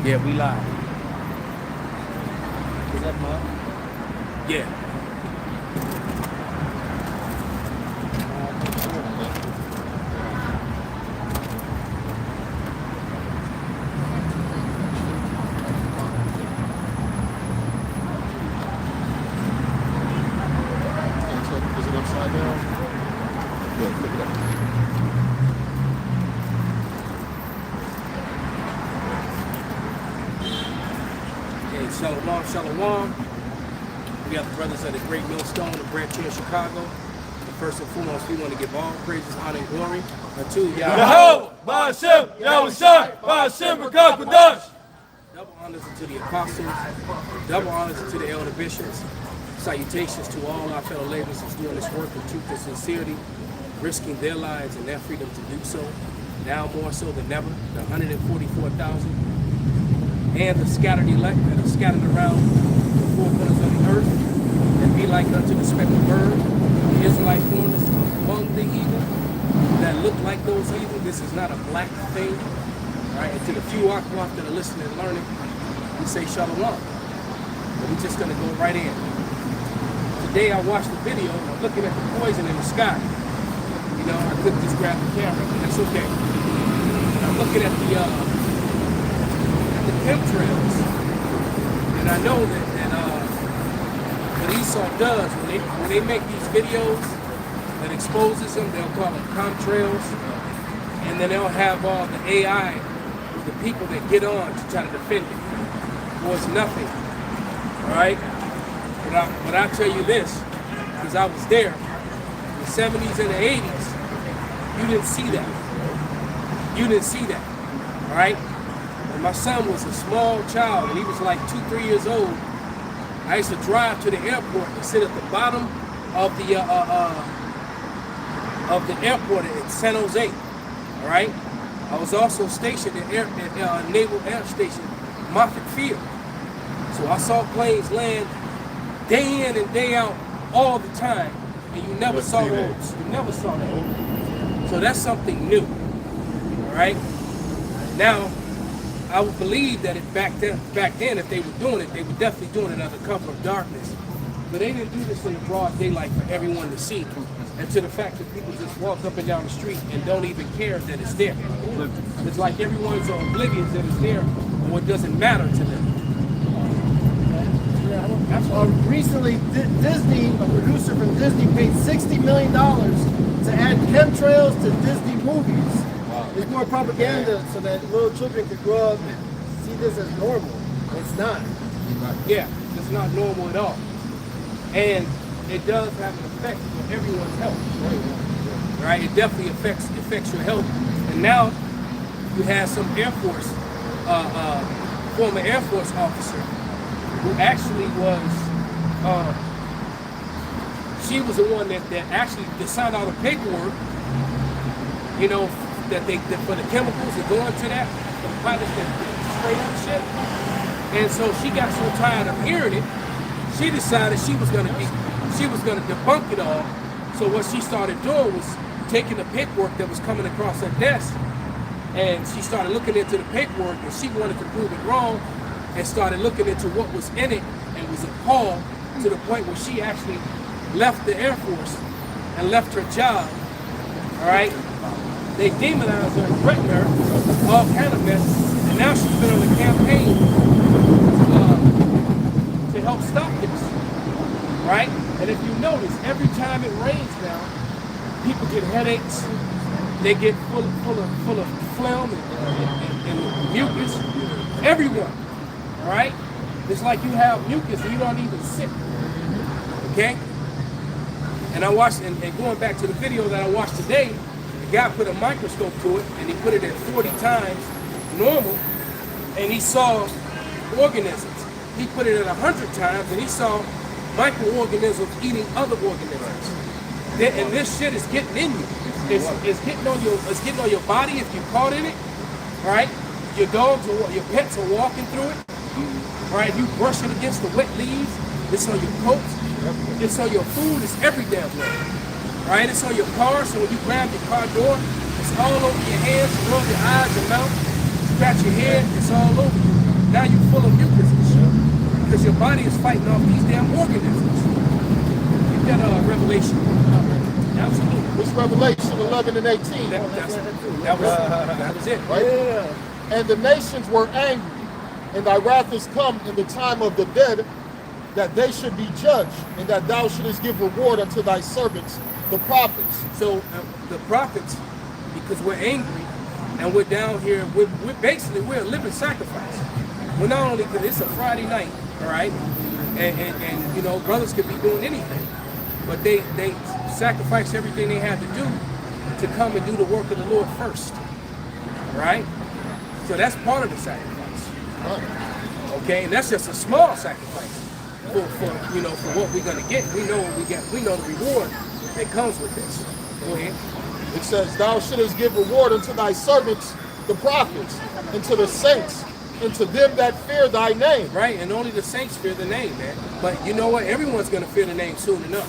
Yeah, we live. Is that mine? Yeah. Is it upside down? Yeah, pick it up. Hey, Shalom, Shalom. We got the brothers at the Great Millstone, the branch here in Chicago. But first and foremost, we want to give all praises, honor, and glory unto Yahweh, Ba'ashem, Yahushai, Ba'ashem, B'Kakadash. Double honors to the apostles, double honors to the elder bishops. Salutations to all our fellow laborers who's doing this work with truth and sincerity, risking their lives and their freedom to do so. Now more so than ever, the 144,000 and the scattered elect that are scattered around the four corners of the earth, and be like unto the speckled bird, the Israelite foreigners among the heathen that look like those heathen. This is not a black thing. Right? And to the few Akwaf that are listening and learning, we say Shalom. But we're just going to go right in. Today I watched the video and I'm looking at the poison in the sky. You know, I couldn't just grab the camera, but that's okay. And I'm looking at the chemtrails. And I know that what Esau does, when they make these videos that exposes them, they'll call them chemtrails. And then they'll have all the AI, the people that get on to try to defend it. Well, it's nothing. All right? But I'll tell you this, because I was there, in the 70s and the 80s, you didn't see that. You didn't see that. All right? When my son was a small child, and he was like 2-3 years old, I used to drive to the airport and sit at the bottom of the airport in San Jose. All right. I was also stationed at Naval Air Station, Moffett Field. So I saw planes land day in and day out all the time, and you never saw those. You never saw that. So that's something new. All right. Now, I would believe that back then, if they were doing it, they were definitely doing it under cover of darkness. But they didn't do this in the broad daylight for everyone to see. And to the fact that people just walk up and down the street and don't even care that it's there. It's like everyone's oblivious that it's there, or it doesn't matter to them. Recently, Disney, a producer from Disney, paid $60 million to add chemtrails to Disney movies. Wow. It's more propaganda so that little children could grow up and see this as normal. It's not. Yeah, it's not normal at all. And it does have an effect on everyone's health. Right? It definitely affects your health. And now you have some Air Force, former Air Force officer who actually was, she was the one that actually signed all the paperwork, you know, that for the chemicals that go into that, for the pilots that spray that shit. And so she got so tired of hearing it, she decided she was gonna debunk it all. So what she started doing was taking the paperwork that was coming across her desk, and she started looking into the paperwork, and she wanted to prove it wrong, and started looking into what was in it, and was appalled to the point where she actually left the Air Force and left her job. All right, they demonized her, threatened her, all kind of mess, and now she's been on a campaign to help stop this. Right? And if you notice, every time it rains now, people get headaches. They get full of phlegm and mucus. Everyone. All right? It's like you have mucus and you don't even sit. Okay? And I watched, and going back to the video that I watched today, the guy put a microscope to it and he put it at 40 times normal, and he saw organisms. He put it at 100 times and he saw microorganisms eating other organisms. And this shit is getting in you. It's getting on your body if you're caught in it. All right? Your dogs or your pets are walking through it. All right? You brush it against the wet leaves. It's on your coats. It's on your food. It's every damn way. All right? It's on your car. So when you grab your car door, it's all over your hands. You rub your eyes, your mouth, scratch your head. It's all over you. now you're full of mucus because your body is fighting off these damn organisms. Get that Revelation. Absolutely. It's Revelation 11 and 18. That was it. Right? Yeah. And the nations were angry, and thy wrath is come in the time of the dead, that they should be judged, and that thou shouldest give reward unto thy servants, the prophets. So the prophets, because we're angry and we're down here, we're basically we're a living sacrifice. We're not only because it's a Friday night, all right, and you know brothers could be doing anything, but they sacrifice everything they had to do to come and do the work of the Lord first, all right. So that's part of the sacrifice, okay, and that's just a small sacrifice for you know for what we're gonna get. We know what we get. We know the reward that comes with this. Go ahead. It says, thou shouldest give reward unto thy servants, the prophets, and to the saints, and to them that fear thy name. Right, and only the saints fear the name, man. But you know what? Everyone's going to fear the name soon enough.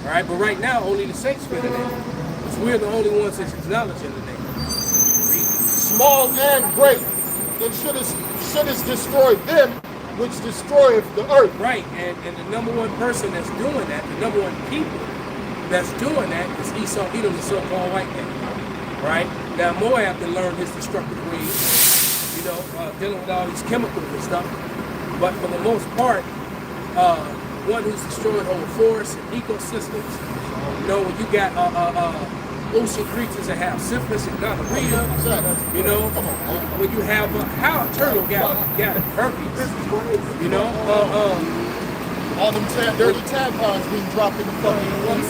All right, but right now, only the saints fear the name. Because we're the only ones that's acknowledging the name. Small and great, and shouldest destroy them which destroyeth the earth. Right, and the number one person that's doing that, the number one people that's doing that is Esau, Edom, the so-called white man. Right? Now, Moab to learn his destructive ways, you know, dealing with all these chemicals and stuff. But for the most part, one who's destroyed whole forests and ecosystems. You know, when you got ocean creatures that have syphilis and gonorrhea, you know, when you have how a turtle got herpes, you know, All them dirty tampons being dropped in the fucking water.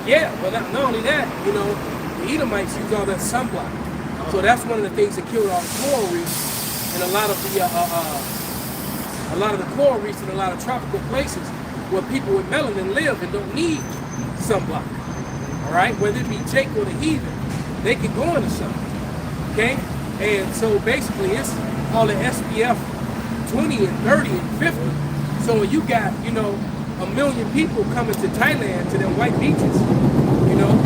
yeah, but not only that, you know, the Edomites use all that sunblock. So that's one of the things that killed all the coral reefs and a lot of the coral reefs in a lot of tropical places where people with melanin live and don't need sunblock. All right, whether it be Jake or the heathen, they can go into sun. Okay, and so basically it's all the SPF 20 and 30 and 50. So when you got, you know, 1 million people coming to Thailand to their white beaches, you know,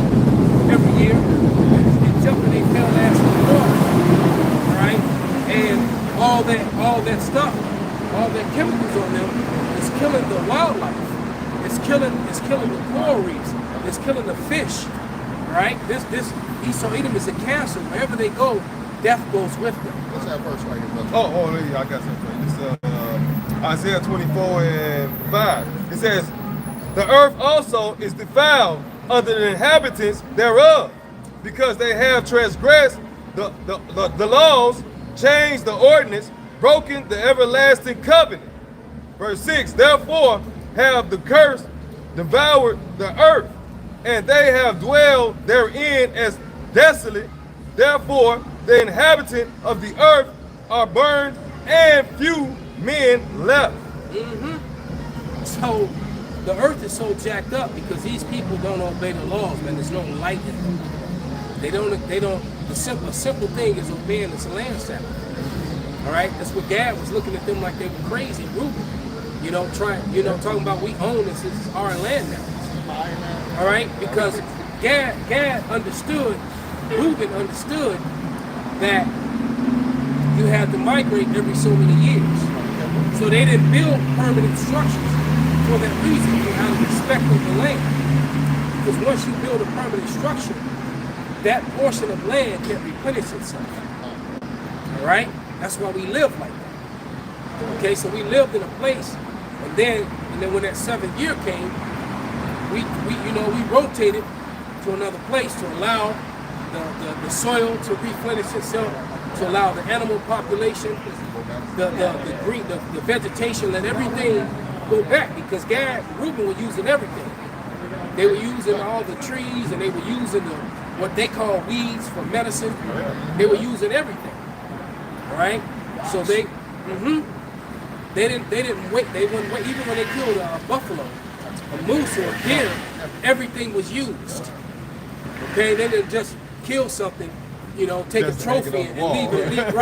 every year, and jumping their pale ass in the water, all right, and all that stuff, all that chemicals on them is killing the wildlife. It's killing the coral reefs. It's killing the fish, all right. This Esau Edom is a cancer. Wherever they go, death goes with them. What's that verse right here, brother? Yeah, I got something. It's Isaiah 24 and 5. It says, the earth also is defiled under the inhabitants thereof, because they have transgressed the laws, changed the ordinance, broken the everlasting covenant. Verse 6, therefore have the curse devoured the earth, and they have dwelled therein as desolate. Therefore the inhabitant of the earth are burned, and few men left. So the earth is so jacked up because these people don't obey the laws, man. There's no light in them. They don't. The simple thing is obeying this land sacrifice. All right, that's what Gad was looking at them like they were crazy, Reuben. You know, talking about we own this is our land now. All right, because Gad understood, Reuben understood that you had to migrate every so many years. So they didn't build permanent structures for that reason, out of respect of the land. Because once you build a permanent structure, that portion of land can replenish itself. All right? That's why we live like that. Okay, so we lived in a place, and then when that 7th year came, we rotated to another place to allow the soil to replenish itself, to allow the animal population, the vegetation, let everything go back, because Gad and Reuben were using everything. They were using all the trees, and they were using what they call weeds for medicine. They were using everything. All right, so they didn't wait. They wouldn't wait. Even when they killed a buffalo, a moose, or a deer, everything was used. Okay, they didn't just kill something, you know, take Just a trophy and wall. leave it,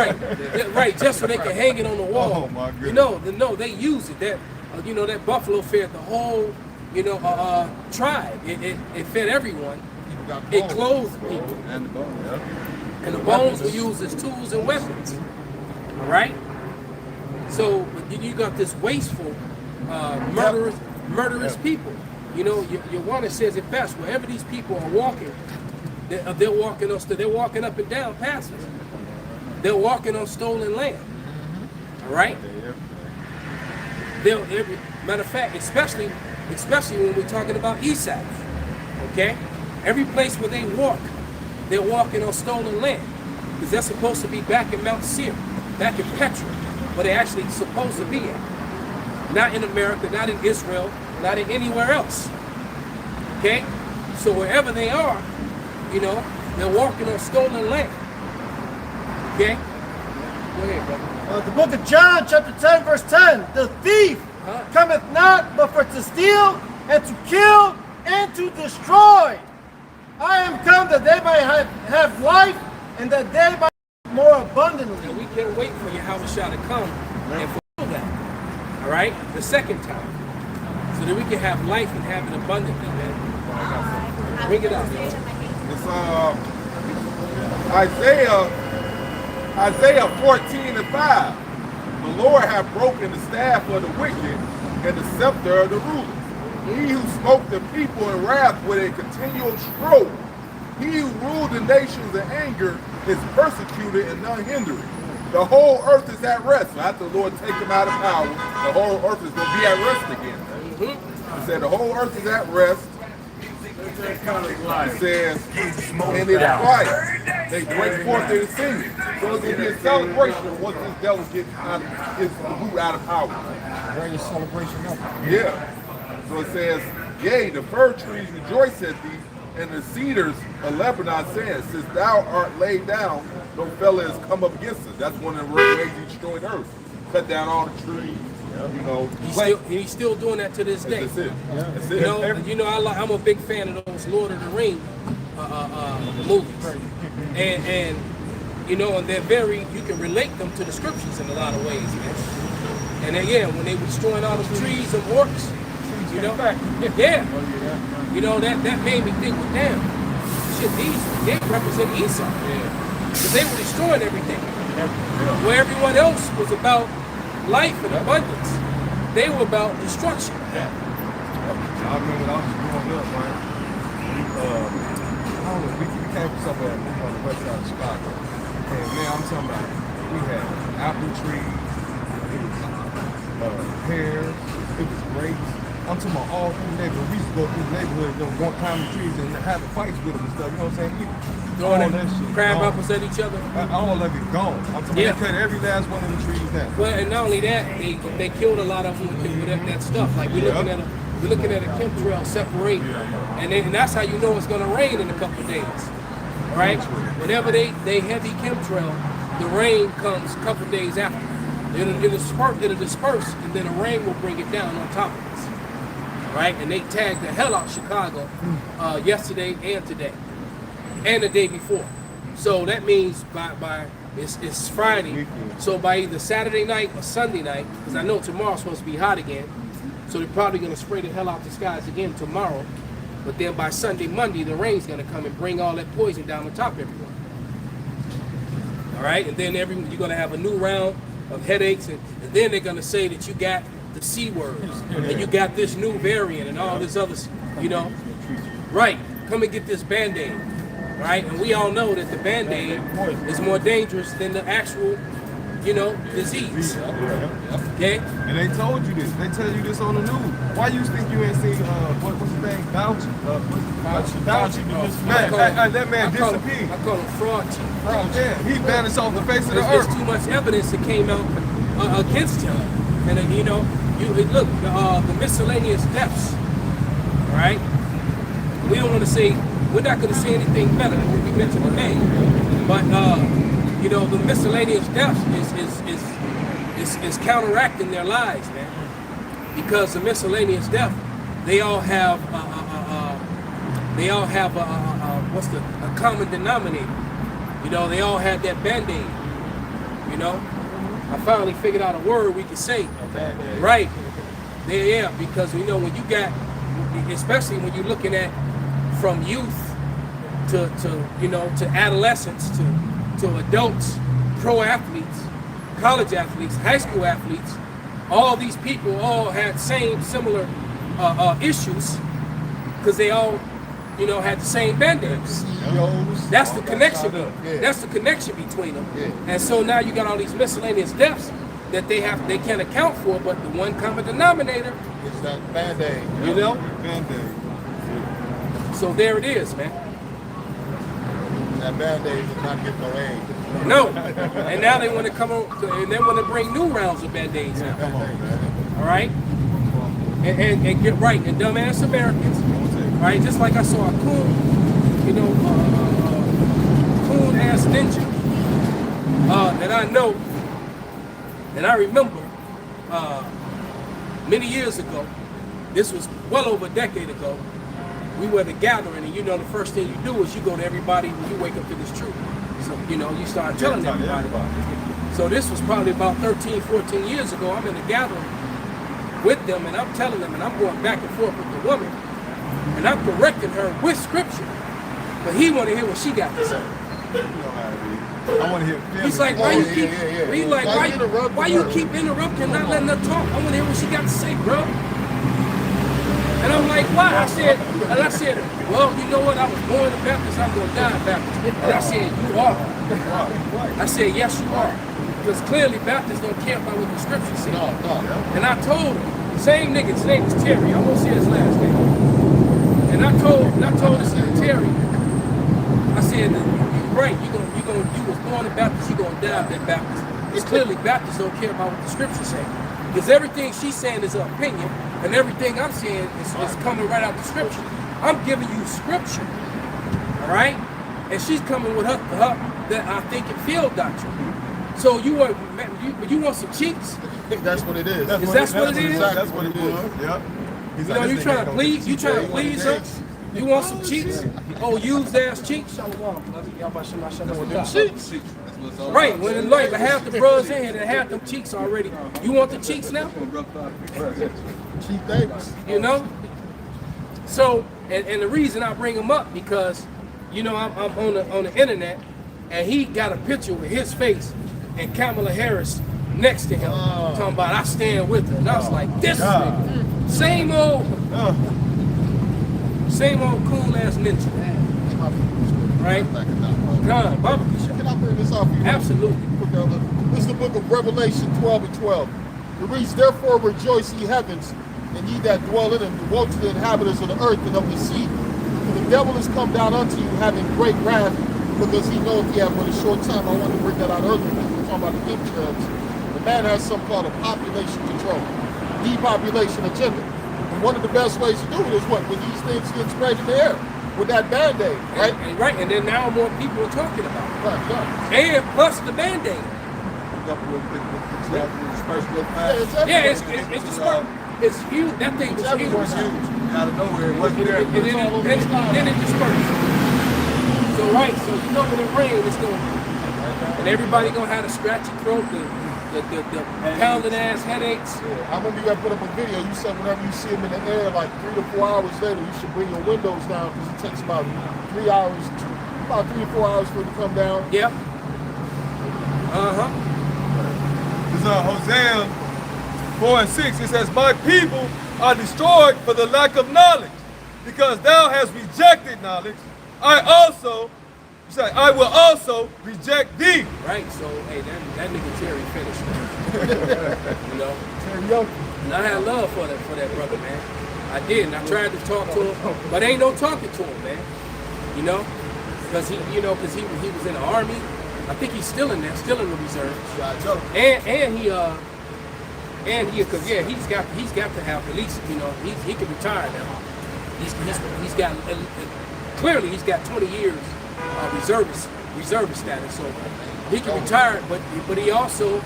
right, just so they can hang it on the wall. Oh, my goodness. No, they used it. That that buffalo fed the whole, tribe. It fed everyone. It clothed people. And the bone, yeah. And the bones were used as tools and weapons. All right? you got this wasteful, murderous people. You know, your one says it best. Wherever these people are walking, they're walking up and down passes. They're walking on stolen land. All right. Matter of fact, especially when we're talking about east side. Okay, every place where they walk, they're walking on stolen land because they're supposed to be back in Mount Seir, back in Petra, where they're actually supposed to be at. Not in America, not in Israel, not in anywhere else. Okay, so wherever they are, you know, they're walking on stolen land. Okay, go ahead, brother. The book of John, chapter 10, verse 10. The thief cometh not but for to steal and to kill and to destroy. I am come that they might have life and that they might have more abundantly. And we can't wait for Yahweh Shah to come and fulfill that. All right? The second time. So that we can have life and have it abundantly, man. Bring it up. It's Isaiah 14:5. The Lord hath broken the staff of the wicked and the scepter of the rulers. He who smote the people in wrath with a continual stroke. He who ruled the nations in anger is persecuted and none hindered. The whole earth is at rest. After the Lord take him out of power, the whole earth is going to be at rest again. He said the whole earth is at rest. He says, and it is quiet. They break forth their singing. So it's going to be a celebration once this devil gets his root out of power. Greatest celebration ever. Yeah. So it says, yea, the fir trees rejoice at thee, and the cedars of Lebanon saying, since thou art laid down, no fellow has come up against us. That's one of the ways he destroyed earth. Cut down all the trees, you know. He's still doing that to this day. That's it. That's it. You know, I'm a big fan of those Lord of the Rings movies, and you know, and they're you can relate them to the scriptures in a lot of ways, man. And then, yeah, when they were destroying all the trees of orcs, you know, yeah, you know, that made me think, well, damn, shit, they represent Esau, because they were destroying everything, where everyone else was about life and abundance. They were about destruction. I remember when I was growing up, man. I don't know, we came from somewhere on the west side of Chicago. And man, I'm talking about, we had apple trees, it was pears, it was grapes. I'm talking about all through the neighborhood. We used to go through the neighborhood, you know, going climbing trees and having fights with them and stuff, you know what I'm saying? Throwing all that shit. crab apples at each other. All of it gone. I'm talking about they cut every last one of the trees down. Well, and not only that, they killed a lot of them with that stuff. Like we're looking at a chemtrail separate, and that's how you know it's gonna rain in a couple of days, right? Whenever they heavy chemtrail, the rain comes a couple of days after. It'll disperse, and then the rain will bring it down on top of us, right? And they tagged the hell out of Chicago yesterday and today, and the day before. So that means by it's Friday. So by either Saturday night or Sunday night, because I know tomorrow's supposed to be hot again, so they're probably going to spray the hell out the skies again tomorrow. But then by Sunday, Monday, the rain's going to come and bring all that poison down on top of everyone. All right, and then you're going to have a new round of headaches, and then they're going to say that you got the C word, and you got this new variant, and all this other, you know. Right, come and get this Band-Aid, right? And we all know that the Band-Aid is more dangerous than the actual, you know, disease. Okay? And they told you this. They tell you this on the news. Why you think you ain't seen, what's his name? Fauci? Fauci. That man disappeared. I call him fraud chief. Yeah, he vanished off the face of the There's earth. too much evidence that came out against him. And you know, look, the miscellaneous deaths, right? We don't want to say, we're not going to say anything better when we mention the name. But, you know, the miscellaneous deaths is counteracting their lives, man. Because the miscellaneous death, they all have what's a common denominator. You know, they all had that Band-Aid. You know, I finally figured out a word we could say. Right. Yeah, because you know when you got, especially when you're looking at from youth to you know to adolescents to adults, pro athletes, college athletes, high school athletes, all these people all had similar issues because they all, you know, had the same band-aids. CEOs, That's all the that connection. kind of- yeah. That's the connection between them. Yeah. And so now you got all these miscellaneous deaths that they can't account for, but the one common denominator, It's that Band-Aid. you know. Band-Aid. So there it is, man. That Band-Aid does not get no aid. No, and now they want to come on, and they want to bring new rounds of band-aids now. Come on, man. All right, and get right, and dumbass Americans, right? Just like I saw a coon, you know, coon ass ninja that I know, and I remember many years ago. This was well over a decade ago. We were at a gathering, and you know, the first thing you do is you go to everybody when you wake up to this truth. So, you know, you start telling everybody. So this was probably about 13, 14 years ago. I'm in a gathering with them, and I'm telling them, and I'm going back and forth with the woman, and I'm correcting her with scripture. But he want to hear what she got to say. You know how it is. I want to hear feelings. He's like, why you keep, yeah. he's like, Why you interrupting why you her? keep interrupting, not letting her talk? I want to hear what she got to say, bro. And I'm like, why? I said, well, you know what? I was born a Baptist, I'm going to die a Baptist. And I said, you are. I said, yes, you are. Because clearly Baptists don't care about what the scripture says. No. And I told him, same nigga, his name was Terry. I won't say his last name. And I told this nigga Terry, I said, you're right, you was born a Baptist, you're going to die a Baptist. It's clearly Baptists don't care about what the scripture says. Because everything she's saying is her opinion, and everything I'm saying is coming right out the scripture. I'm giving you scripture, all right? And she's coming with her that I think and feel doctrine. So you want some cheeks? That's what it is. Is that what it is? That's what it is. Yep. He's You like, know, this you trying nigga to don't please? get You trying to cheeks. please her? You want some cheeks? Oh, used ass cheeks? Right, when it's like half the bros in here that have them cheeks already. You want the cheeks now? Cheap Davis. You know? So, and the reason I bring him up because, you know, I'm on the internet, and he got a picture with his face and Kamala Harris next to him, talking about I stand with her. And I was like, this nigga, same old cool ass ninja, right? God, barbecue shop. Can I bring this off you? Absolutely. This is the book of Revelation 12 and 12. It reads, therefore rejoice ye heavens, and ye that dwell in them, woe to the inhabitants of the earth and of the sea. For the devil is come down unto you, having great wrath, because he knoweth he hath but a short time. I wanted to bring that out earlier. We're talking about the chemtrails. The man has something called a population control, depopulation agenda. And one of the best ways to do it is what? When these things get sprayed in the air, with that Band-Aid, right? Right, and then now more people are talking about it. Right. And plus the Band-Aid. Yeah, it's dispersed. It's huge. That thing was huge. Out of nowhere, it wasn't there. And then it dispersed. So right, so you know when it rains, it's going to, and everybody gonna have a scratchy throat, the pounding ass headaches. Yeah, I remember you had put up a video. You said whenever you see them in the air, like 3 to 4 hours later, you should bring your windows down because it takes about 3 hours, about 3 to 4 hours for it to come down. Yep. It's Hosea 4 and 6. It says, my people are destroyed for the lack of knowledge, because thou hast rejected knowledge. I will also reject thee. Right. So hey, that nigga Terry finished. You know. And I had love for that brother, man. I did, and I tried to talk to him, but ain't no talking to him, man. You know, because he was in the army. I think he's still in there, still in the reserve. And because he's got to have at least, you know, he can retire now. He's got clearly he's got 20 years reservist status, so he can retire. But he also,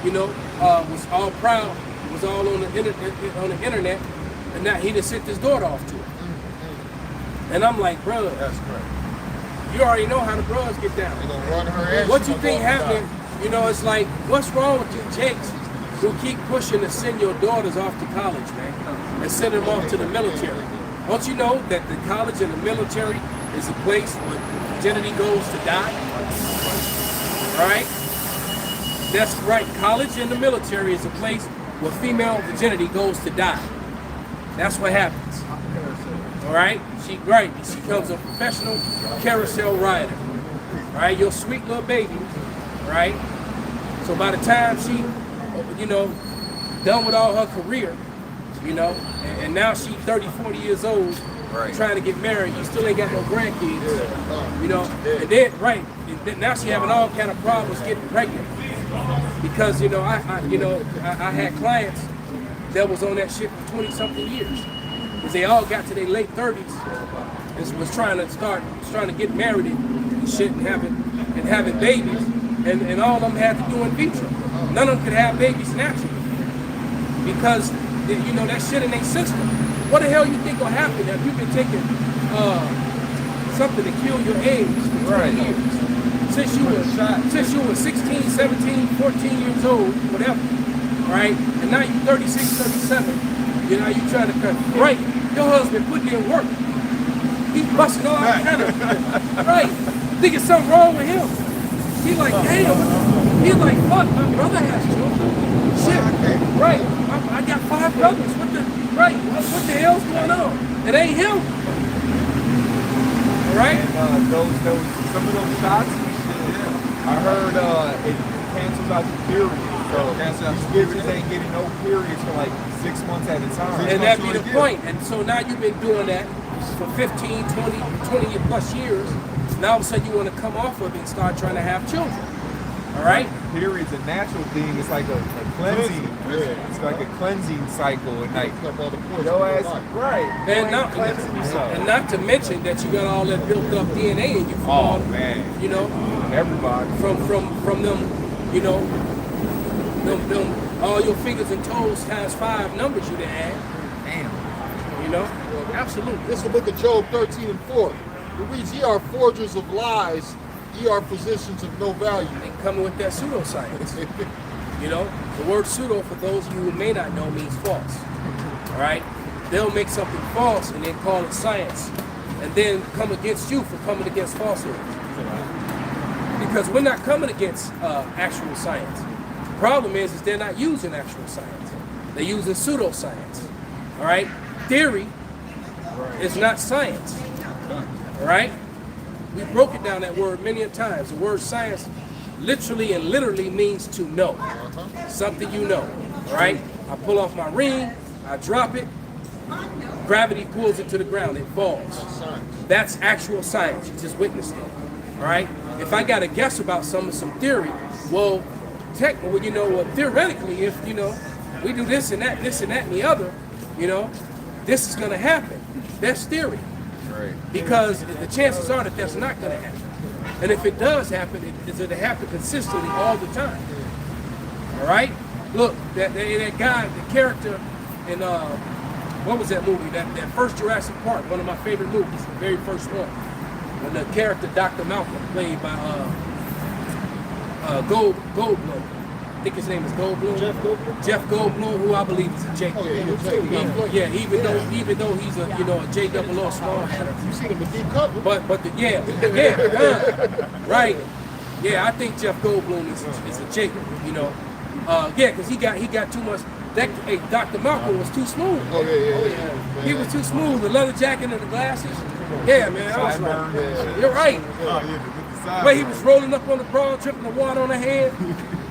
you know, was all proud, was all on the internet, and now he just sent his daughter off to it. And I'm like, bro, That's correct. you already know how the bros get down. They're gonna run her ass. What you think happening? You know, it's like, what's wrong with you jakes who keep pushing to send your daughters off to college, man, and send them off to the military? Don't you know that the college and the military is a place where virginity goes to die? Right? That's right. College and the military is a place Well, female virginity goes to die. That's what happens. All right? She becomes a professional carousel rider. All right? Your sweet little baby, right? So by the time she, you know, done with all her career, you know, and now she's 30, 40 years old, trying to get married, you still ain't got no grandkids, you know, and then, and then now she having all kind of problems getting pregnant. Because, you know, I had clients that was on that shit for 20 something years. Because they all got to their late 30s and was trying to get married and shit and having babies, and all of them had to do in vitro. None of them could have babies naturally. Because, you know, that shit in their system. What the hell you think will happen if you've been taking something to kill your age for 20 years? Since you were 16, 17, 14 years old, whatever, right? And now you're 36, 37. You know, you trying to cut. Right. Your husband putting in work. He's busting all kind of. Right. Thinking something wrong with him. He's like, damn. He's like, fuck, my brother has children. Shit. Right. I got 5 brothers. What the hell's going on? It ain't him. Right? And some of those shots, I heard it cancels out the period. So these bitches ain't getting no periods for like 6 months at a time. And that be the point. And so now you've been doing that for 15, 20 plus years. Now all of a sudden you want to come off of it and start trying to have children. All right? Period's a natural thing. It's like a cleansing. It's like a cleansing cycle. And like, your ass, right. And not to mention that you got all that built up DNA in you from all, man. You know, everybody. From them, you know, them all your fingers and toes times 5 numbers you done add. Damn. You know? Absolutely. This is the book of Job 13 and 4. It reads, ye are forgers of lies, ye are physicians of no value. And coming with that pseudoscience. You know, the word pseudo, for those of you who may not know, means false. All right? They'll make something false and then call it science, and then come against you for coming against falsehood. Because we're not coming against actual science. The problem is they're not using actual science. They're using pseudoscience. All right? Theory is not science. All right? We broke it down, that word, many a times. The word science literally and literally means to know. Something you know. All right? I pull off my ring, I drop it, gravity pulls it to the ground, it falls. That's actual science. You just witnessed it. All right? If I got to guess about some theory, well, theoretically, if, you know, we do this and that, and the other, you know, this is going to happen. That's theory. Right. Because the chances are that that's not going to happen. And if it does happen, it's going to happen consistently all the time. All right? Look, that guy, the character in, what was that movie? That first Jurassic Park, one of my favorite movies, the very first one. And the character Dr. Malcolm, played by Goldblum. I think his name is Goldblum. Jeff Goldblum, who I believe is a Jake. Yeah, even though he's a a J-double-O small hatter. You seen him in Deep Cover? But right. Yeah, I think Jeff Goldblum is a Jake. You know, because he got too much. Dr. Malcolm was too smooth. Yeah. He was too smooth. The leather jacket and the glasses. Yeah, man. I was like, you're right. Where he was rolling up on the broad, tripping the water on the head.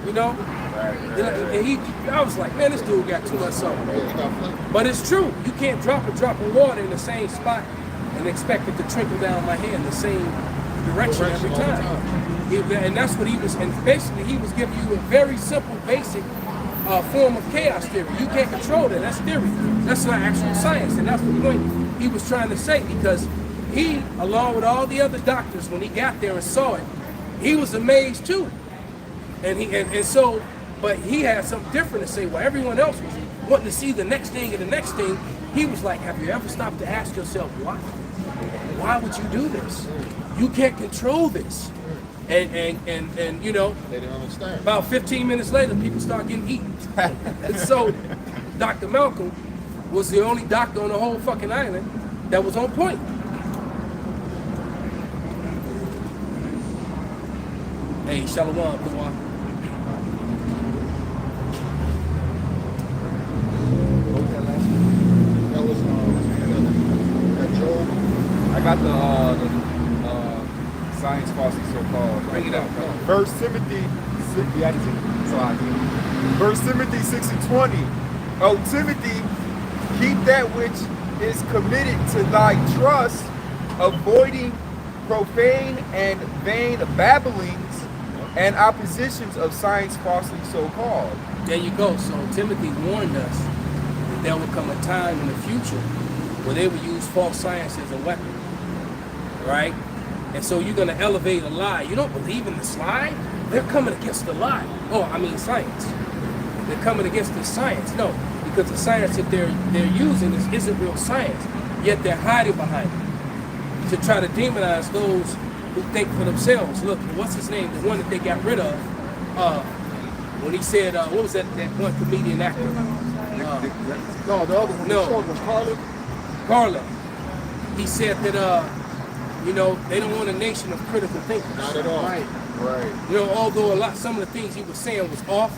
You know, and I was like, man, this dude got too much something. But it's true. You can't drop a drop of water in the same spot and expect it to trickle down my hand the same direction every time. And that's what he was. And basically, he was giving you a very simple, basic form of chaos theory. You can't control that. That's theory. That's not actual science. And that's the point he was trying to say, because he, along with all the other doctors, when he got there and saw it, he was amazed too. And so, but he had something different to say. While everyone else was wanting to see the next thing and the next thing, he was like, have you ever stopped to ask yourself why? Why would you do this? You can't control this. And you know, They didn't understand. about 15 minutes later, people start getting eaten. And so, Dr. Malcolm was the only doctor on the whole fucking island that was on point. Hey, Shalom, Kawhi. First Timothy 6:20. O Timothy, keep that which is committed to thy trust, avoiding profane and vain babblings and oppositions of science falsely so called. There you go. So Timothy warned us that there will come a time in the future where they will use false science as a weapon, right? And so you're going to elevate a lie. You don't believe in this lie? They're coming against the lie. Oh, I mean science. They're coming against the science. No, because the science that they're using isn't real science. Yet they're hiding behind it to try to demonize those who think for themselves. Look, what's his name? The one that they got rid of. When he said, what was that one comedian actor? No, the other one. No. The short one, Carlin. Garland. He said that, you know, they don't want a nation of critical thinkers. Not at all. Right. Right. You know, although some of the things he was saying was off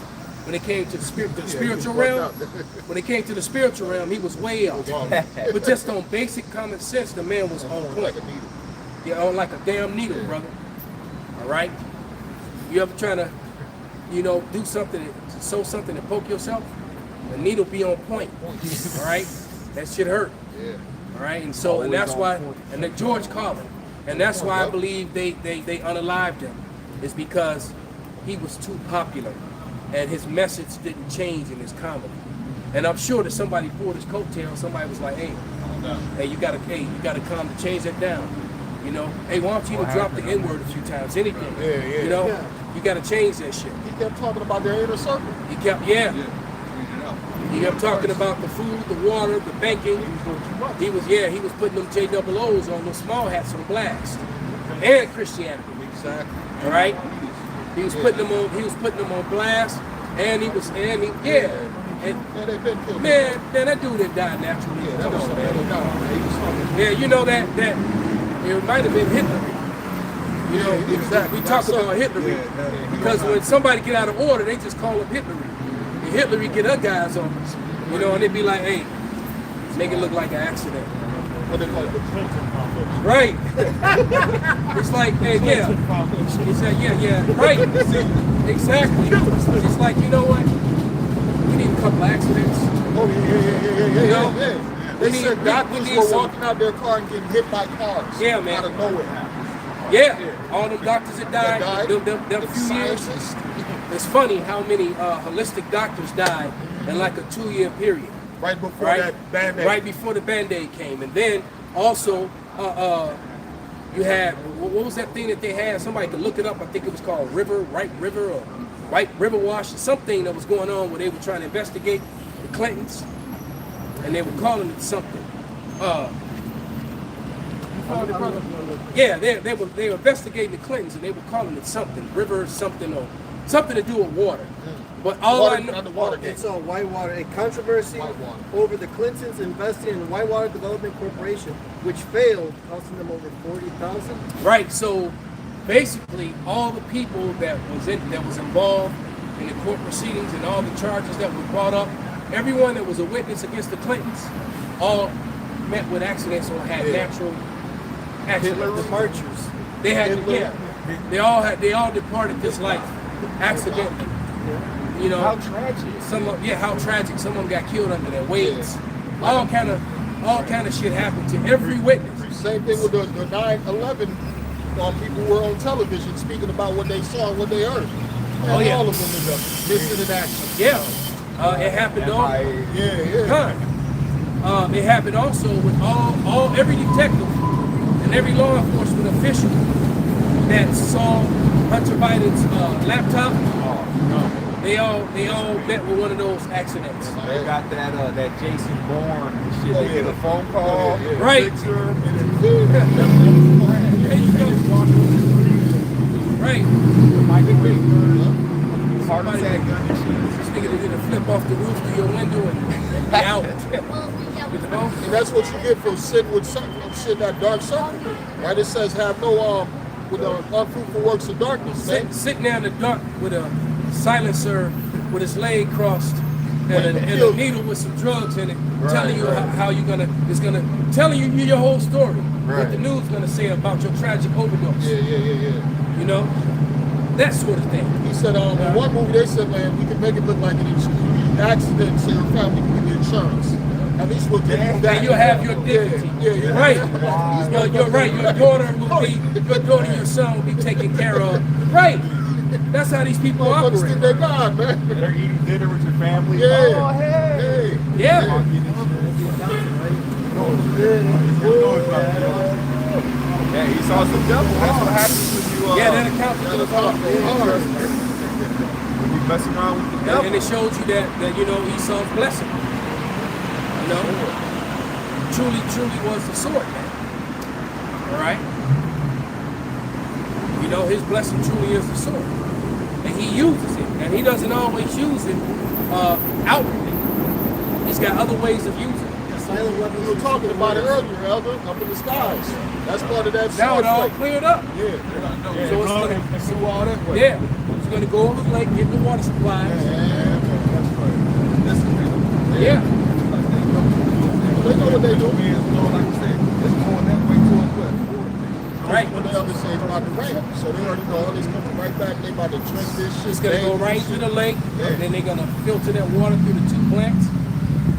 when it came to the spiritual he was realm. fucked up. When it came to the spiritual realm, he was way off. But just on basic common sense, the man was on Like point. a needle. Yeah, on like a damn needle, brother. All right? You ever trying to, you know, do something, sew something and poke yourself? The needle be on point. All right? That shit hurt. Yeah. All right? And so, and that's why, and the George Carlin, and that's why I believe they unalived him, is because he was too popular and his message didn't change in his comedy. And I'm sure that somebody pulled his coattail, somebody was like, hey, you gotta come to change that down. You know, hey, why don't you even drop the N-word a few times? Anything. Yeah. You know, Yeah. you gotta change that shit. He kept talking about their inner circle. He kept, he kept talking about the food, the water, the banking. He was putting them JOOs on those small hats on blast. And Christianity. Exactly. All right? He was putting them on blast, and and they've been killed. man, that dude that died naturally. Yeah, Come that was on, man. man. Yeah, you know that it might have been Hitler. You know, Yeah, exactly. we talk That's about something. Hitler because when somebody get out of order, they just call him Hitler. And Hitler get her guys on us, you know, and they be like, hey, make it look like an accident. What they call it, the Clinton Foundation. Right. It's like, hey, yeah. He said, yeah, right. Exactly. It's like, you know what? We need a couple accidents. Oh, know? yeah. We They need- said we doctors need were some- walking out their car and getting hit by cars. Yeah, man. Out of nowhere. Yeah. All them doctors that died, That them The few years. scientists. It's funny how many holistic doctors died in like a 2-year period. Right before Right? that Band-Aid. Right before the Band-Aid came. And then also, you had, what was that thing that they had? Somebody could look it up. I think it was called White River Wash, something that was going on where they were trying to investigate the Clintons. And they were calling it something. Yeah, they were investigating the Clintons and they were calling it something. River something or something to do with water. But all I know, It's a Whitewater, a controversy Whitewater. over the Clintons investing in Whitewater Development Corporation, which failed, costing them over $40,000. right? So basically, all the people that was involved in the court proceedings and all the charges that were brought up, everyone that was a witness against the Clintons, all met with accidents or had natural accidents. The marchers. They had, they all departed this life accidentally. You know, How tragic. how tragic. Some of them got killed under their weights. All kind of shit happened to every witness. Same thing with the 9/11. People were on television speaking about what they saw and what they heard. And Oh, yeah. all of them ended up missing in action. Yeah, it happened all Yeah. time. It happened also with every detective and every law enforcement official that saw Hunter Biden's laptop. They all met with one of those accidents. They got that Jason Bourne shit. They get a phone call. Right. Picture. There you go. Right. Heart attack gun and shit. This nigga did a flip off the roof through your window and be out. You know? And that's what you get for sitting with shit that dark circle. Right? It says have no with the unfruitful works of darkness, man. Sitting there in the dark with a silencer with his leg crossed and a needle with some drugs in it, telling you how you're telling you your whole story. What the news gonna say about your tragic overdose. Yeah. You know? that sort of thing. He said, in one movie, they said, man, we can make it look like an accident so your family can get insurance. At least we'll give you that. And you'll have your dignity. Yeah. Right. You're right. Your daughter, your son will be taken care of. Right. That's how these people operate. Understand their God, man. They're eating dinner with your family. Yeah. Oh, hey. Yeah. Yeah, he saw some devil. That's what happens when you Yeah, that accounts for the hard. when you mess around with the devil. And it shows you that you know, Esau's blessing. You know, truly was the sword man. All right. You know, his blessing truly is the sword, and he uses it, and he doesn't always use it outwardly. He's got other ways of using it. We were talking about it earlier, Elder, up in the skies. That's part of that Now sword it all fight. cleared up. Yeah. So it's gonna, yeah, it's going to go over the lake, get the water supplies. Yeah. They know what they do. Right. When the others say it's about to rain, so they already know it's coming right back. They about to drink this shit. It's going to go right through the lake, and then they're going to filter that water through the two plants.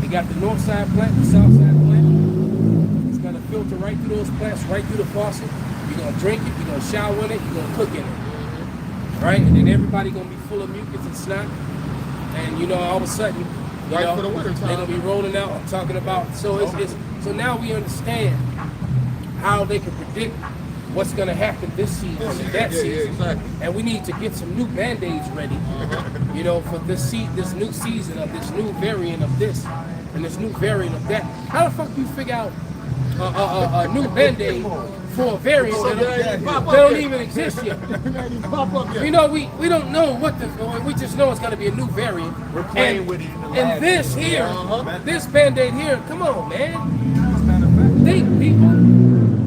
They got the north side plant, the south side plant. It's going to filter right through those plants, right through the faucet. You're going to drink it, you're going to shower in it, you're going to cook in it. Right? And then everybody going to be full of mucus and snot. And, you know, all of a sudden, you Right know, for the winter time. they're going to be rolling out. I'm talking about, so now we understand how they can predict what's going to happen this season and that season. Exactly. And we need to get some new Band-Aids ready, you know, for this new season of this new variant of this and this new variant of that. How the fuck do you figure out a new Band-Aid for a variant that don't even exist yet? You know, we don't know what we just know it's going to be a new variant. We're playing with it in the lab. And this here, this Band-Aid here, come on, man. Think, people.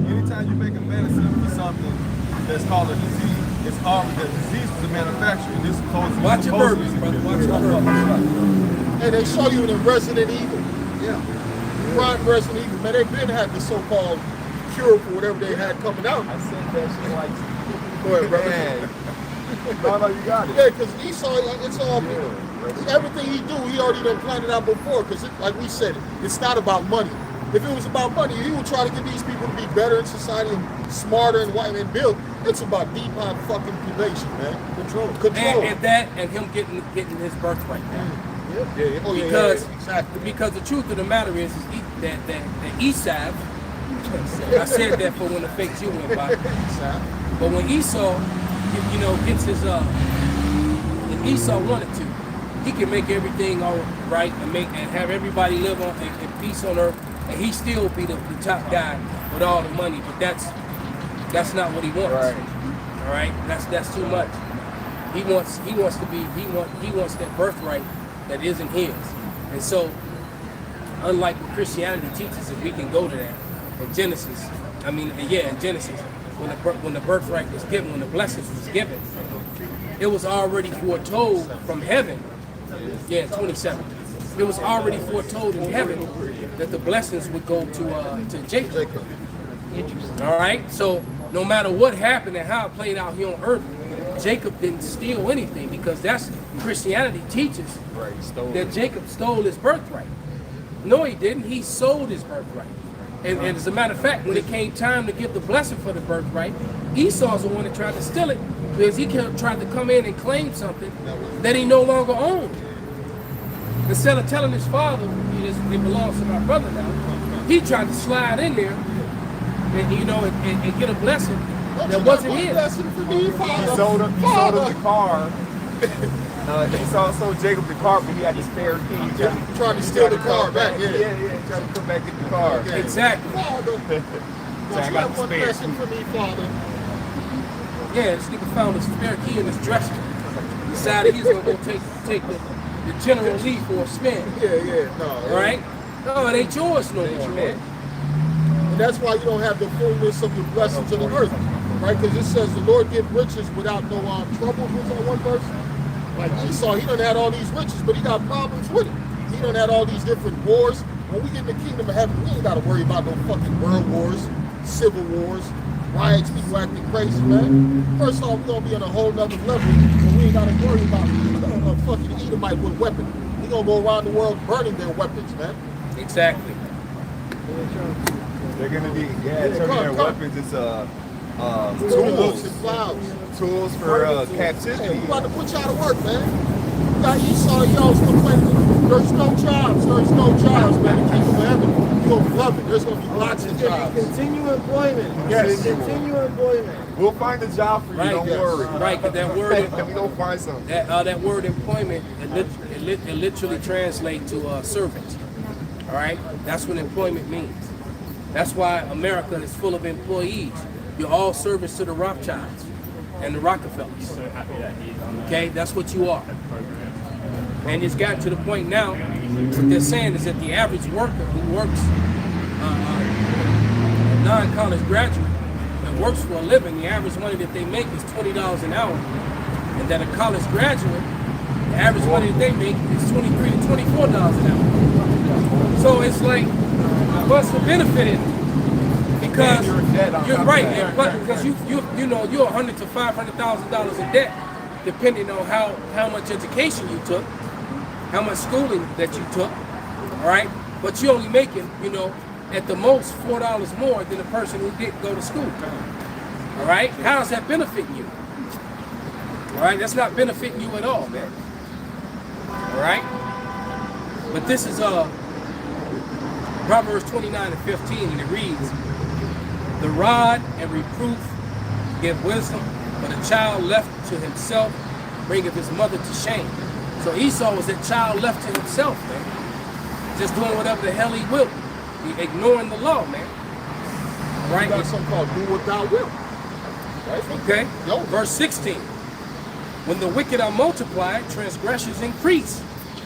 Anytime you make a medicine for something that's called a disease, it's already the disease was manufactured. This supposed Watch your burgers, brother. Watch your burgers. Hey, they show you it in Resident Evil. Yeah. Prime Resident Evil. Man, they been had the so-called cure for whatever they had coming out. I said that shit like, Go ahead, brother. no, you got it. Yeah, because Esau, it's all everything he do, he already done planned it out before. Because like we said, it's not about money. If it was about money, he would try to get these people to be better in society and smarter and white and built. It's about deep on fucking population, man. Control. And that and him getting his birthright now. Yeah. Exactly. Because the truth of the matter is that Esau, I said that for when the fake Jew went by. But when Esau, you know, gets his if Esau wanted to, he can make everything all right and have everybody live on in peace on earth, and he still be the top guy with all the money. But that's not what he wants. Right. All right, that's too much. He wants that birthright that isn't his. And so, unlike what Christianity teaches, if we can go to that in Genesis, in Genesis, when the birthright was given, when the blessings was given, it was already foretold from heaven. Yeah, 27. It was already foretold in heaven that the blessings would go to Jacob. All right, so no matter what happened and how it played out here on earth, Jacob didn't steal anything, because that's Christianity teaches that Jacob stole his birthright. No, he didn't. He sold his birthright. And as a matter of fact, when it came time to give the blessing for the birthright, Esau's the one that tried to steal it, because he tried to come in and claim something that he no longer owned. Instead of telling his father, it belongs to my brother now, he tried to slide in there and get a blessing that wasn't his. He sold him the car. He sold Jacob the car, but he had the spare key. Trying to steal the car back. Yeah, trying to come back get the car. Okay. Exactly. Father, So I you got have the one spare blessing for me, Father. Yeah, this nigga found a spare key in his dresser. Decided he's gonna go take the general lead for a spin. Yeah, no. Right? No, it ain't yours no more, man. And that's why you don't have the fullness of the blessings of the earth, right? Because it says the Lord give riches without no trouble. Was that one verse? Like Esau, he done had all these riches, but he got problems with it. He done had all these different wars. When we get in the kingdom of heaven, we ain't got to worry about no fucking world wars, civil wars, riots, people acting crazy, man. First off, we're gonna be on a whole nother level, and we ain't gotta worry about a fucking Edomite with a weapon. They gonna go around the world burning their weapons, man. Exactly. They're gonna be turning their weapons into Tools and plows. tools for Hey, captivity. we about to put y'all to work, man. You got Esau, y'all complaining. There's no jobs. There's no jobs, man. The kingdom of heaven, you're gonna be loving. There's gonna be lots of jobs. Continue employment. Yes. Continue employment. We'll find a job for you. Right, Don't yes. worry. Right, 'cause that word, We gonna find something. that word employment, it literally translates to servant. All right, that's what employment means. That's why America is full of employees. You're all servants to the Rothschilds and the Rockefellers. Okay, that's what you are. And it's gotten to the point now, what they're saying is that the average worker who works, a non-college graduate that works for a living, the average money that they make is $20 an hour. And that a college graduate, the average money that they make is $23 to $24 an hour. So it's like, what's the benefit in it? Because you're in debt on you're top of right, that. but because you know you're $100,000 to $500,000 in debt, depending on how much education you took, how much schooling that you took, all right. But you're only making, at the most $4 more than a person who didn't go to school. All right, how is that benefiting you? All right, that's not benefiting you at all, man. All right, but this is Proverbs 29 and 15, and it reads, "The rod and reproof give wisdom, but a child left to himself bringeth his mother to shame." So Esau was a child left to himself, man. Just doing whatever the hell he will. He ignoring the law, man. All right? You got something called do what thou wilt. Right? Okay? Yo. Verse 16. "When the wicked are multiplied, transgressions increase,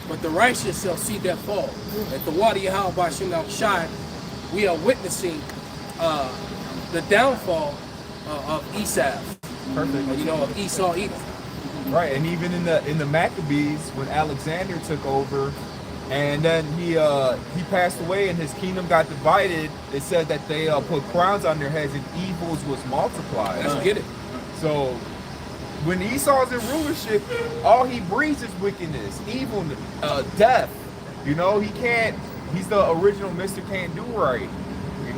but the righteous shall see their fall." At the Wadi Yahweh Shem Shai, we are witnessing the downfall of Esau. Perfect. Of Esau Edom. Right, and even in the Maccabees, when Alexander took over, and then he passed away and his kingdom got divided, it said that they put crowns on their heads and evils was multiplied. Let's get it. So when Esau's in rulership, all he breeds is wickedness, evil, death. He can't. He's the original Mr. Can't Do Right. You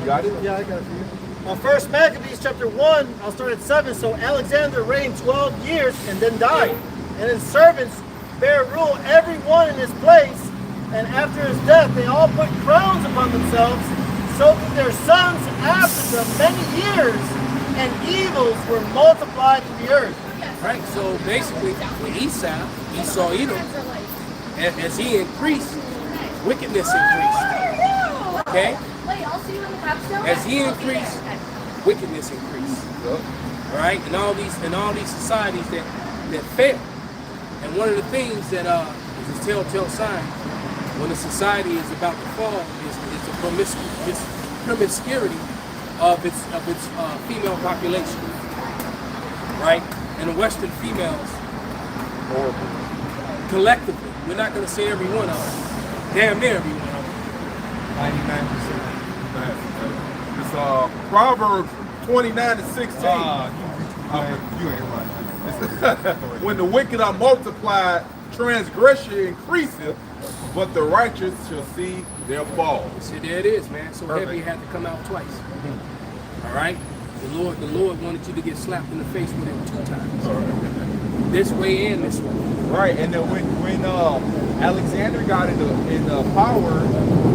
got it? Yeah, I got it for you. First Maccabees chapter 1, I'll start at 7. So Alexander reigned 12 years and then died. And his servants bare rule every one in his place. And after his death, they all put crowns upon themselves, so that their sons after them many years, and evils were multiplied to the earth. Right, so basically, with Esau Edom, as he increased, wickedness increased. Okay? As he increased, wickedness increased. All right, and all these societies that fail. And one of the things that is a telltale sign when a society is about to fall is the promiscuity of its female population. Right, and the Western females, Horrible. collectively, we're not going to say every one of them, damn near every one of them. 99%. It's Proverbs 29 and 16. You ain't right. When the wicked are multiplied, transgression increaseth, but the righteous shall see their fall. See, there it is, man. So Perfect. heavy had to come out twice. All right, the Lord wanted you to get slapped in the face with it 2 times. This way and this way. Right, and then when Alexander got into power,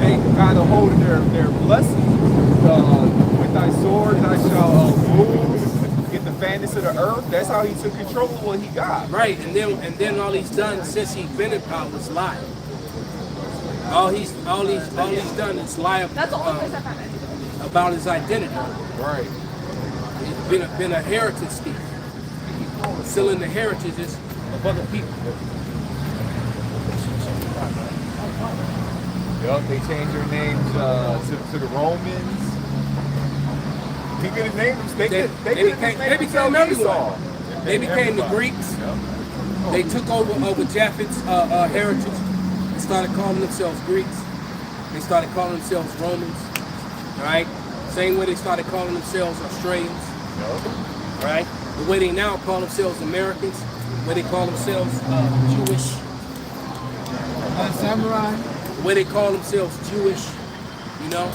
they got a hold of their blessings. With thy sword, thou shalt rule, get the fatness of the earth. That's how he took control of what he got. Right, and then all he's done since he's been in power is lie. All he's done is lie about his identity. Right. He's been a heritage thief, stealing the heritages of other people. Yup, they changed their names to the Romans. He could have named them. They became everyone. They became the Greeks. They took over Japheth's heritage and started calling themselves Greeks. They started calling themselves Romans. Right? Same way they started calling themselves Australians, right? The way they now call themselves Americans, the way they call themselves Jewish, Samurai. the way they call themselves Jewish, you know,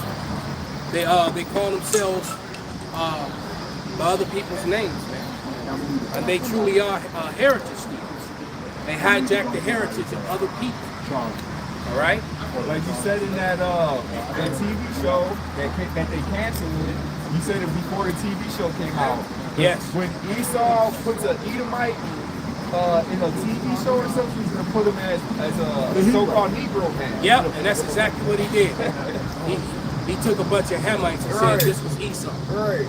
they call themselves by other people's names, man, and they truly are heritage stealers. They hijack the heritage of other people. All right. Like you said in that TV show that they canceled, you said it before the TV show came out. Yes. When Esau puts an Edomite in a TV show or something, he's gonna put him as a so-called Negro man. Yep, and that's exactly what he did. He took a bunch of Hamites and said this was Esau. Right.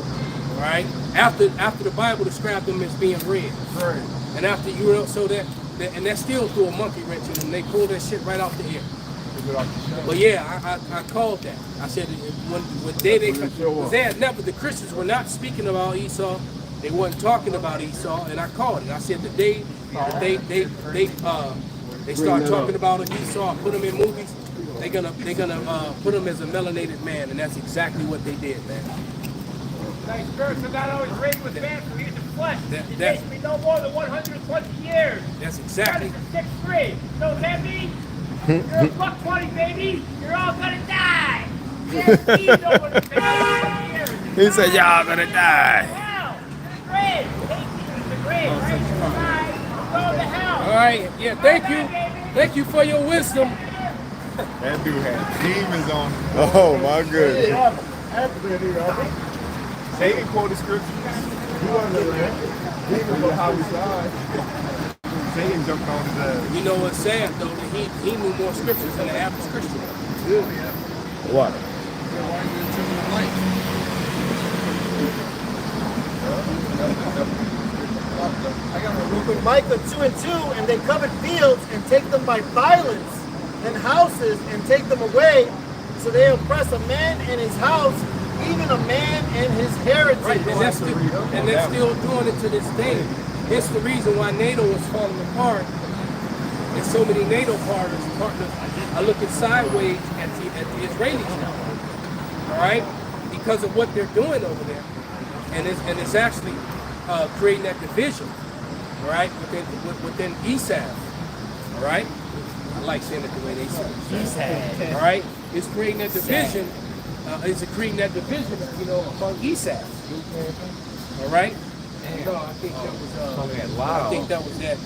Right? After the Bible described them as being red. Right. And after you know, so that and that still threw a monkey wrench in them. They pulled that shit right off the air. But yeah, I called that. I said when they had never, the Christians were not speaking about Esau. They weren't talking about Esau, and I called it. I said the day they start talking about Esau and put him in movies, they're gonna put him as a melanated man, and that's exactly what they did, man. Nice verse. I'm not always raised with man for eating the flesh. That- It takes me no more than 120 years. That's That exactly. is the 6th grade. So that means you're a buck 20, baby. You're all gonna die. Yes, you know what it's been. He said, y'all gonna die. Hell, 6th grade. 18 is the grade. Right inside. Go to hell. All right. Yeah. Thank you for your wisdom. That dude had demons on him. Oh my goodness. They didn't quote the scripture. He wasn't around. Demons on how he died. Satan jumped on his ass. You know what's sad though? That he knew more scriptures than the average Christian. What? Micah 2 and 2, and they covet fields and take them by violence, and houses and take them away. So they oppress a man and his house, even a man and his heritage. Right, and they're still doing it to this day. It's the reason why NATO is falling apart. And so many NATO partners are looking sideways at the Israelis now. All right, because of what they're doing over there, and it's actually creating that division, all right, within ESAF. All right, I like saying it the way they say it. ESAF. All right, it's creating that division. It's creating that division, you know, among ESAF. All right. No, I think that was that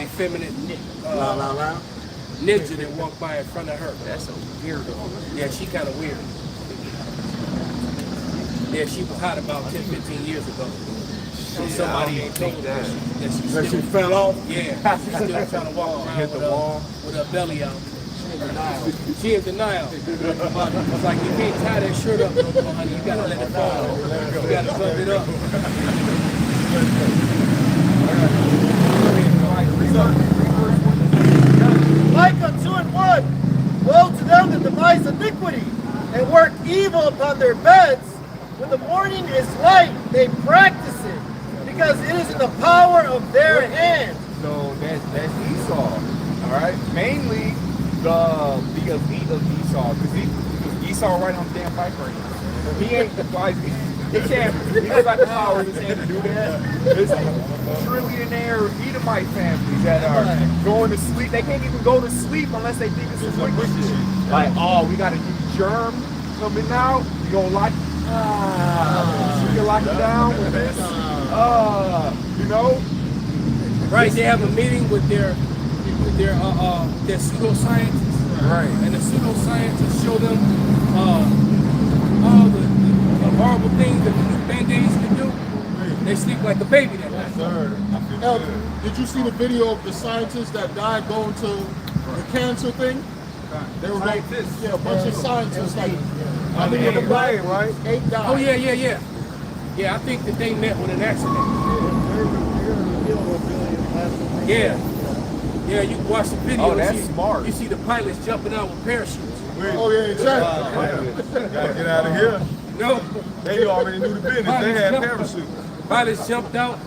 effeminate ninja that walked by in front of her. That's a weirdo. Yeah, she kind of weird. Yeah, she was hot about 10, 15 years ago. So somebody told her that she fell off. Yeah, she's still trying to walk around with her belly out. She in denial. It's like you can't tie that shirt up no more, honey. You gotta let it fall. You gotta zip it up. Micah 2 and 1. Woe to them that devise iniquity and work evil upon their beds. When the morning is light, they practice it, because it is in the power of their hand. So that's Esau. All right. Mainly the elite of Esau, because Esau right on the damn bike right now. He ain't the wise. He can't. He don't got the power in his hand to do that. It's trillionaire Edomite families that are going to sleep. They can't even go to sleep unless they think it's some wicked shit. Like, oh, we got a new germ coming out. We gonna lock. We can lock it down with this. You know. Right, they have a meeting with their pseudoscientists. Right. And the pseudoscientists show them all the horrible things that the Band-Aids can do. They sleep like a baby that night. Elton, did you see the video of the scientists that died going to the cancer thing? They were like this. Yeah, a bunch of scientists like I think in the plane, right? 8 died. Oh yeah. Yeah, I think that they met with an accident. Yeah, you can watch the video. Oh, that's smart. You see the pilots jumping out with parachutes. Oh yeah, exactly. Gotta get out of here. No, They already knew the business. They had parachutes. pilots jumped out.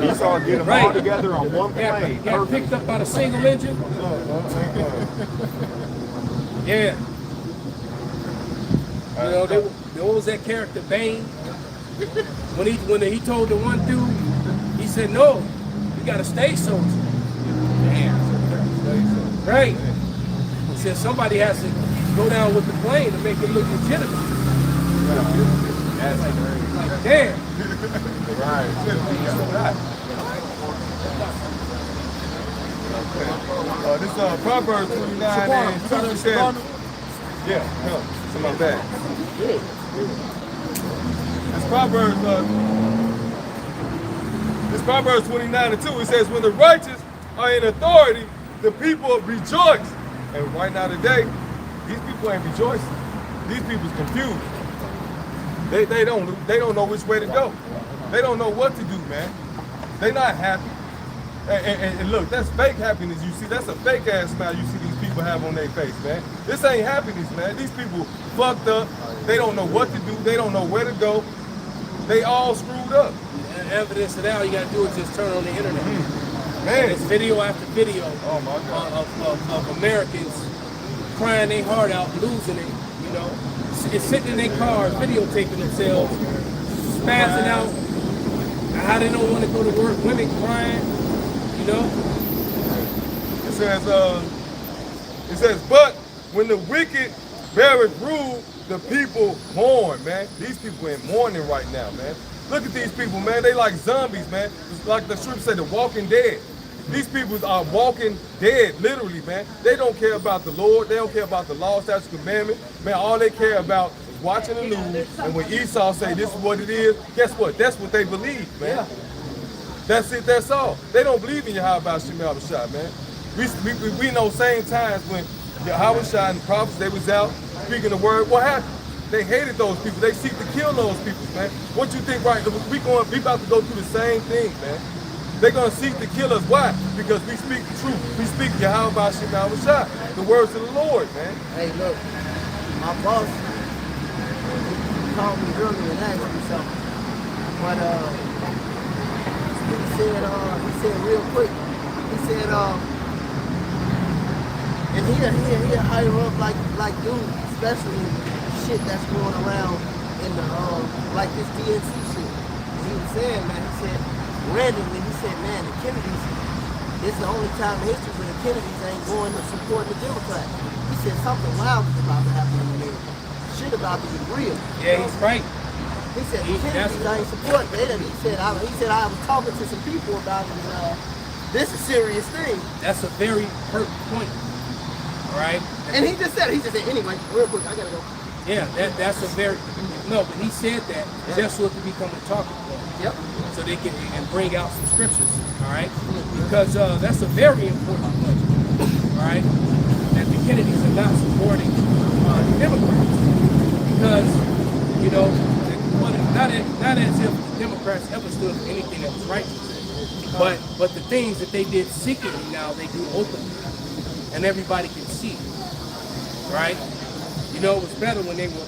Esau get them all together on one plane. Got picked up by the single engine. Yeah. You know, what was that character, Bane? When he told the one dude, he said, no, you gotta stay soldier. Right. He said somebody has to go down with the plane to make it look legitimate. That's Like, damn. This Proverbs 29 and 2 says, yeah, no, it's in my bag. It's Proverbs 29 and 2. It says, when the righteous are in authority, the people rejoice. And right now today, these people ain't rejoicing. These people's confused. They don't know which way to go. They don't know what to do, man. They not happy. And look, that's fake happiness you see. That's a fake ass smile you see these people have on their face, man. This ain't happiness, man. These people fucked up. They don't know what to do. They don't know where to go. They all screwed up. And evidence of that, all you gotta do is just turn on the internet. Man, It's video after video oh my God. of Americans crying their heart out, losing it, you know. It's sitting in their cars, videotaping themselves, spazzing out, how they don't want to go to work, women crying, you know. It says, but when the wicked beareth rule, the people mourn, man. These people in mourning right now, man. Look at these people, man. They like zombies, man. It's like the scripture said, the walking dead. These people are walking dead, literally, man. They don't care about the Lord. They don't care about the law, statutes, commandment. Man, all they care about is watching the news. And when Esau say this is what it is, guess what? That's what they believe, man. That's it, that's all. They don't believe in Yahweh Shem Yahushua, man. We know same times when Yahweh and the prophets, they was out speaking the word. What happened? They hated those people. They seek to kill those people, man. What you think, right? We about to go through the same thing, man. They're going to seek to kill us. Why? Because we speak the truth. We speak Yahweh Shem Yahushua, the words of the Lord, man. Hey, look, my boss called me earlier and asked me something. But he said real quick, he said, and he'll hire up like dudes, especially shit that's going around in the like this DNC shit. And he was saying, man, he said randomly, he said, man, the Kennedys, this is the only time in history when the Kennedys ain't going to support the Democrats. He said something wild is about to happen in America. Shit about to be real. Yeah, he's right. He said the Kennedys ain't supporting it. He said I was talking to some people about it. And, this is a serious thing. That's a very hurt point. All right. And he just said anyway, real quick, I gotta go. Yeah, that's a very no, but he said that just so it could become a talking point. Yep. So they can and bring out some scriptures. All right. Because that's a very important point. All right. That the Kennedys are not supporting the Democrats because you know not as if the Democrats ever stood for anything that was righteous. But the things that they did secretly now they do openly, and everybody can see, right? You know, it was better when they were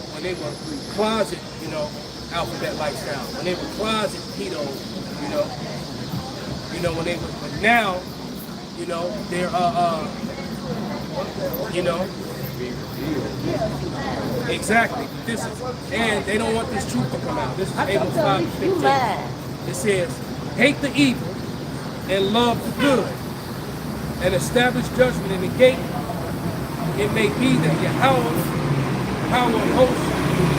closet, you know, alphabet lifestyle. When they were closet keto, when they were. But now, you know, they're exactly. This is, and they don't want this truth to come out. This is Amos 5:15. It says, hate the evil and love the good, and establish judgment in the gate. It may be that Yahweh, power of hosts, is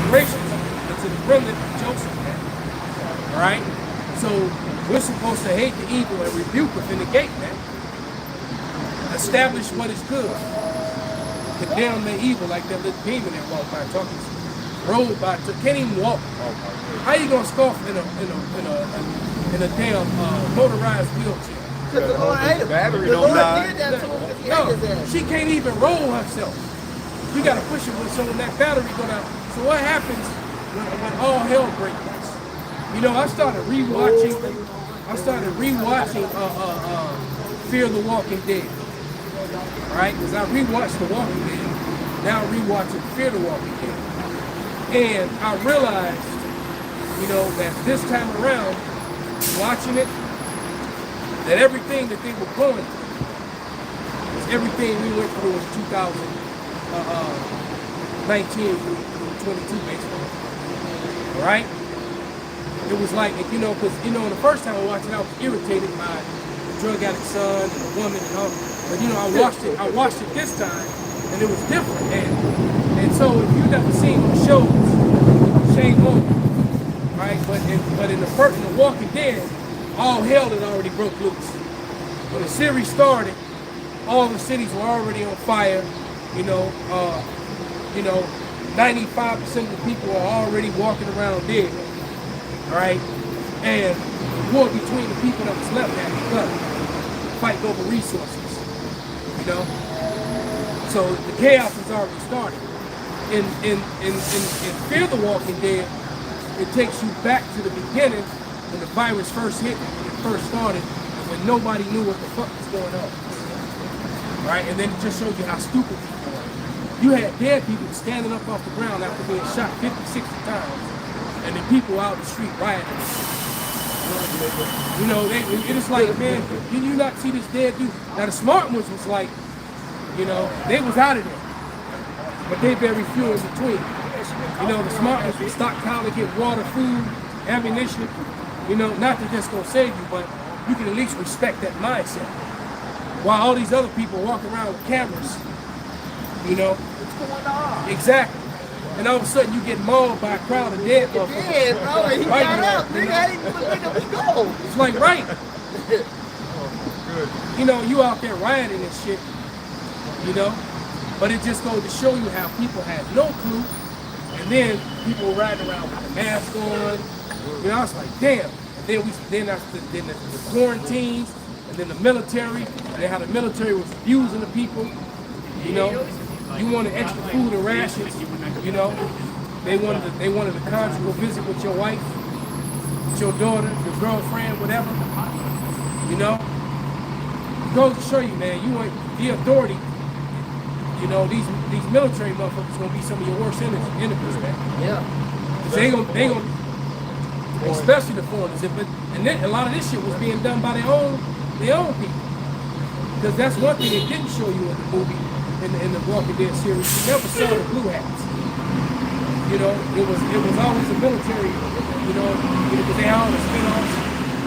gracious unto the remnant of Joseph. All right? So we're supposed to hate the evil and rebuke within the gate, man. Establish what is good. Condemn the evil like that little demon that walked by talking to rode by, can't even walk. How you gonna scoff in a damn motorized wheelchair? Because the Lord hated him. Battery The don't Lord die. did that to him because he hated his No, ass. she can't even roll herself. You gotta push it so when that battery go down. So what happens when all hell breaks loose? You know, I started rewatching Fear the Walking Dead. Right? Because I rewatched The Walking Dead. Now I'm rewatching Fear the Walking Dead. And I realized, you know, that this time around, watching it, that everything that they were going through was everything we went through in 2019 through 22 basically. All right? It was like, you know, because, you know, the first time I watched it, I was irritated by the drug addict son and the woman and all. But, you know, I watched it this time, and it was different. And so if you've never seen the shows, shame on you, right? But in The Walking Dead, all hell had already broke loose. When the series started, all the cities were already on fire. You know, 95% of the people are already walking around dead. All right, and the war between the people that was left had begun, fighting over resources. You know, so the chaos has already started. In Fear the Walking Dead, it takes you back to the beginning when the virus first hit, when it first started, when nobody knew what the fuck was going on. Right, and then it just shows you how stupid people were. You had dead people standing up off the ground after being shot 50, 60 times. And the people out in the street rioting. You know, it is like, man, can you not see this dead dude? Now the smart ones was like, you know, they was out of there. But they very few in between. You know, the smart ones would stockpile to get water, food, ammunition. You know, not that that's gonna save you, but you can at least respect that mindset. While all these other people walk around with cameras, you know. What's going on? Exactly. And all of a sudden you get mauled by a crowd of dead motherfuckers. Yeah, bro, and he Right got there, up. you Nigga, know? I didn't even think of his goal. It's like, right. You know, you out there rioting and shit, you know? But it just goes to show you how people had no clue. And then people were riding around with the mask on. You know, I was like, damn. And then the quarantines, and then the military, and then how the military was abusing the people. You know, you wanted extra food and rations. You know, they wanted a conjugal visit with your wife, with your daughter, your girlfriend, whatever. You know, it goes to show you, man. You want the authority. You know, these military motherfuckers gonna be some of your worst enemies, man. Yeah. They gonna, especially the foreigners. And then a lot of this shit was being done by their own people. Because that's one thing they didn't show you in the movie, in the Walking Dead series. You never saw the blue hats. You know, it was always the military. You know, because they had all the spin-offs.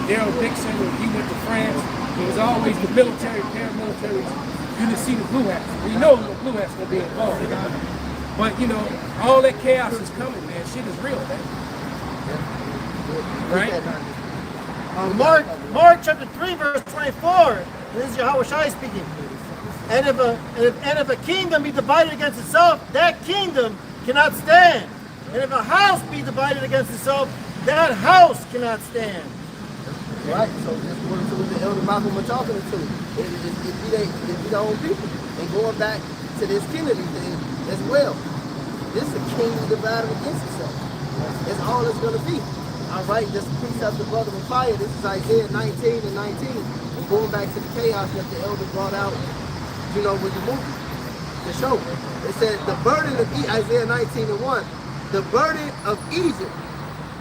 Daryl Dixon, when he went to France, it was always the military, paramilitaries. You didn't see the blue hats. We know the blue hats gonna be involved. But you know, all that chaos is coming, man. Shit is real, man. Right? Mark chapter 3, verse 24. This is Yahweh Shai speaking. And if a kingdom be divided against itself, that kingdom cannot stand. And if a house be divided against itself, that house cannot stand. Right, so that's what the elder Malcolm was talking to. If we don't people, and going back to this Kennedy thing as well. This is a kingdom divided against itself. That's all it's going to be. All right, this precept of brother of fire. This is Isaiah 19 and 19. And going back to the chaos that the elder brought out, you know, with the movie, the show. It said the burden of Isaiah 19 and 1. The burden of Egypt,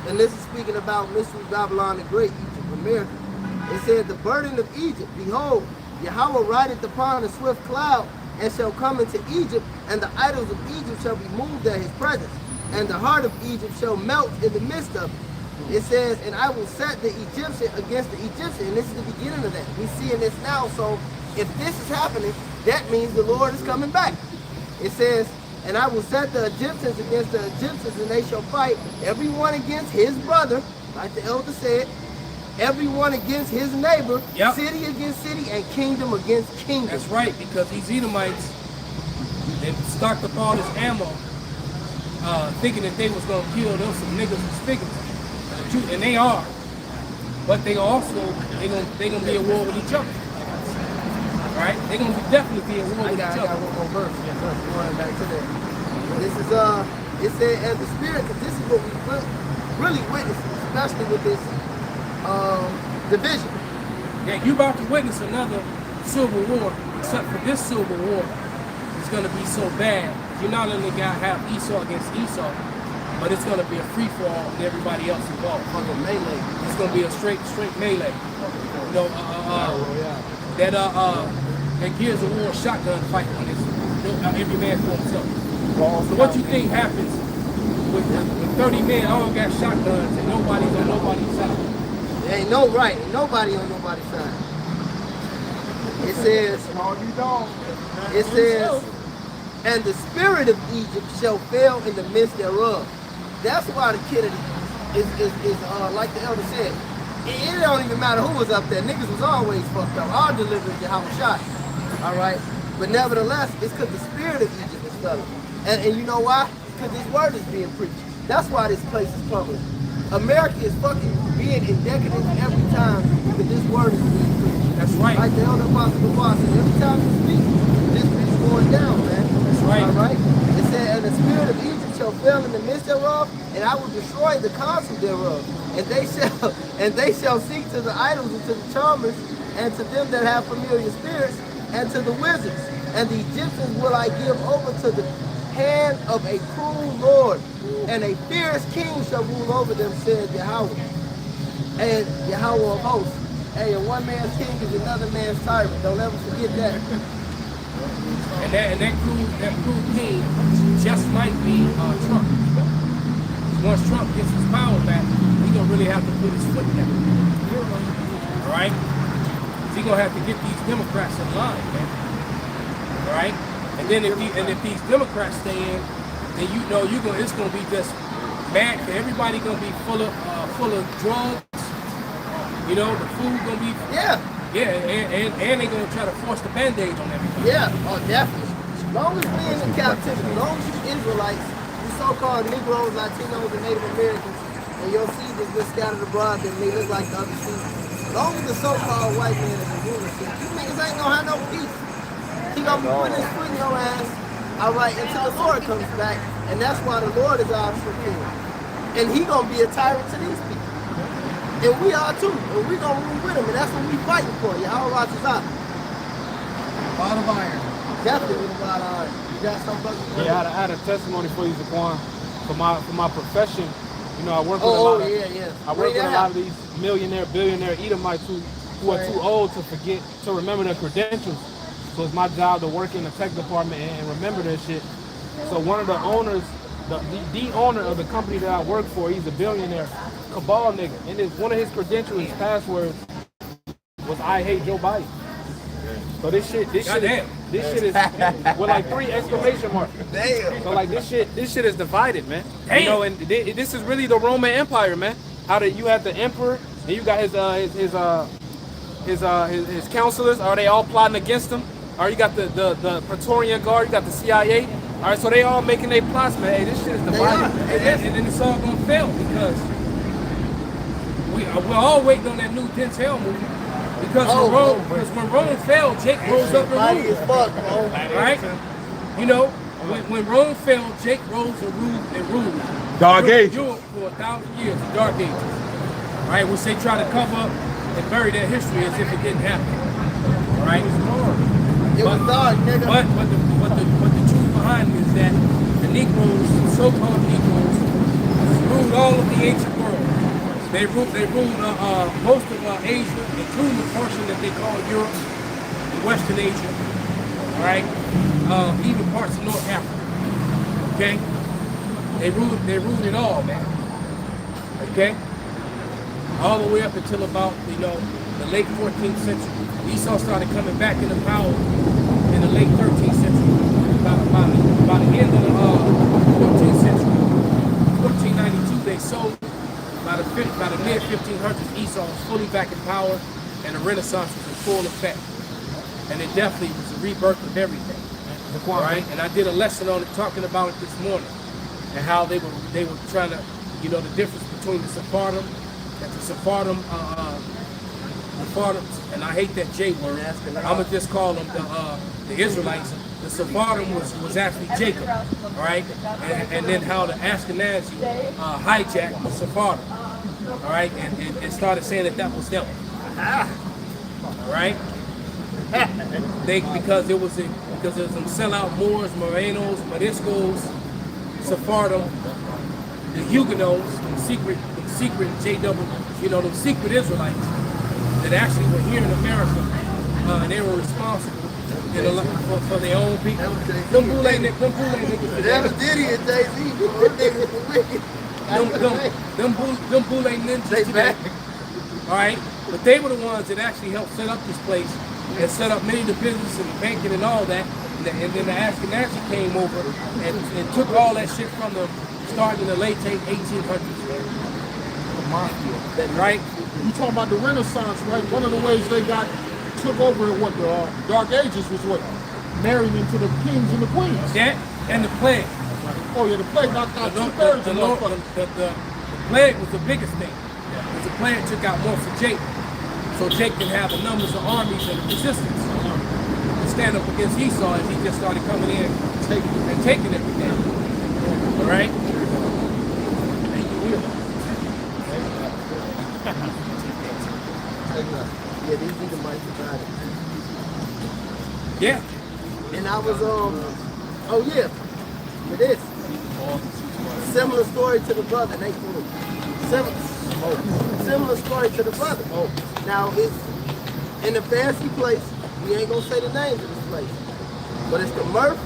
and this is speaking about Mystery Babylon the Great, Egypt, America. It said the burden of Egypt, behold, Yahweh rideth upon a swift cloud, and shall come into Egypt, and the idols of Egypt shall be moved at his presence, and the heart of Egypt shall melt in the midst of it. It says, and I will set the Egyptian against the Egyptian, and this is the beginning of that. We're seeing this now, so if this is happening, that means the Lord is coming back. It says, and I will set the Egyptians against the Egyptians, and they shall fight, everyone against his brother, like the elder said, everyone against his neighbor, Yep. City against city, and kingdom against kingdom. That's right, because these Edomites, they stocked up all this ammo, thinking that they was gonna kill them some niggas and spiggins, and they are. But they also they gonna be at war with each other. Right? They're gonna definitely be at war with each I got other. one more verse. Yes, sir. Going back to that. This is it said as the spirit, because this is what we really witnessing, especially with this division. Yeah, you about to witness another civil war, except for this civil war is gonna be so bad. You're not only gonna have Esau against Esau, but it's gonna be a free for all with everybody else involved. Like a melee. It's gonna be a straight melee. You know, that Gears of War shotgun fight when it's every man for himself. So what you think happens with 30 men all got shotguns and nobody's on nobody's side. There ain't no right, ain't nobody on nobody's side. It says, it says, and the spirit of Egypt shall fail in the midst thereof. That's why the Kennedy is like the elder said, it don't even matter who was up there. Niggas was always fucked up. Our deliverance to have a shot. All right? But nevertheless, it's because the spirit of Egypt is failing. And you know why? Because this word is being preached. That's why this place is public. America is fucking being in decadence every time because this word is being preached. That's right. Like the elder apostle said, every time you speak, this bitch going down, man. That's right. All right? It said, and the spirit of Egypt shall fail in the midst thereof, and I will destroy the counsel thereof. And they shall seek to the idols and to the charmers, and to them that have familiar spirits, and to the wizards. And the Egyptians will I give over to the hand of a cruel Lord, and a fierce king shall rule over them, said Yahweh. And Yahweh of hosts. Hey, and one man's king is another man's tyrant. Don't ever forget that. And that cruel king just might be Trump. Once Trump gets his power back, he's gonna really have to put his foot down. All right? He's gonna have to get these Democrats in line, man. All right? And then if these Democrats stay in, then you know it's gonna be just mad. Everybody gonna be full of drugs. You know, the food gonna be and they're gonna try to force the band-aid on everybody. Yeah, oh definitely. As long as we're in captivity, as long as you Israelites, you so-called Negroes, Latinos, and Native Americans, and your seed has been scattered abroad, then they look like the other seed. As long as the so-called white man is in rulership, you niggas ain't gonna have no peace. He gonna be putting his foot in your ass, all right, until the Lord comes back, and that's why the Lord is our true king. And he gonna be a tyrant to these people. And we are too, and we gonna rule with him, and that's what we fighting for. Y'all watch us out. Bottom of iron. Definitely with a lot of iron. You got some brother? Yeah, I had a testimony for you, Zaquan. For my profession, you know, I work with a lot of I work with a lot of these millionaire, billionaire Edomites who are too old to remember their credentials. So it's my job to work in the tech department and remember their shit. So one of the owners, the owner of the company that I work for, he's a billionaire, cabal nigga, and one of his credentials, his passwords was "I hate Joe Biden." So this shit is with like 3 exclamation marks. Damn. So like this shit is divided, man. Damn. You know, and this is really the Roman Empire, man. You have the emperor, and you got his counselors. Are they all plotting against him? Or you got the Praetorian Guard, you got the CIA. All right, so they all making their plots, man. Hey, this shit is divided. And then it's all gonna fail because we're all waiting on that new Denzel movie. Because when Rome fell, Jake rose up and ruled. Right? You know, when Rome fell, Jake rose and ruled. Dark Ages. Europe for 1,000 years, the Dark Ages. Right? Which they try to cover up and bury their history as if it didn't happen. All right? It was dark, nigga. But the truth behind it is that the Negroes, so-called Negroes, ruled all of the ancient world. They ruled most of Asia, including the portion that they call Europe and Western Asia. All right, even parts of North Africa. Okay, they ruled it all, man. Okay, all the way up until about the late 14th century. Esau started coming back into power in the late 13th century. About the end of the 14th century, 1492, they sold. By the mid 1500s, Esau was fully back in power, and the Renaissance was in full effect. And it definitely was a rebirth of everything. Right? And I did a lesson on it, talking about it this morning, and how they were trying to, the difference between the Sephardim, and I hate that J word. I'ma just call them the Israelites. The Sephardim was actually Jacob, all right? And then how the Ashkenazi hijacked the Sephardim, all right? And started saying that was them, all right? Because there was some sellout Moors, Morenos, Moriscos, Sephardim, the Huguenots, the secret JW, the secret Israelites that actually were here in America, and they were responsible for their own people. That was Jay-Z. Them Boule niggas. That was Diddy and Jay-Z. Them niggas were wicked. Them Boule ninjas They today. back. All right, but they were the ones that actually helped set up this place and set up many of the business and banking and all that. And then the Ashkenazi came over and took all that shit from them, starting in the late 1800s. The mafia, right? You talking about the Renaissance, right? One of the ways they took over in what the Dark Ages was what? Marrying into the kings and the queens. That and the plague. Oh yeah, the plague knocked out The two-thirds of motherfuckers. plague was the biggest thing. Because the plague took out more for Jake. So Jake can have the numbers of armies and resistance to stand up against Esau as he just started coming in and taking everything. All right? Yeah, these niggas might survive it. Yeah. And I was oh yeah, for this. Similar story to the brother, Nate Ford. Similar story to the brother. Now it's in a fancy place. We ain't gonna say the names of this place, but it's the Murph,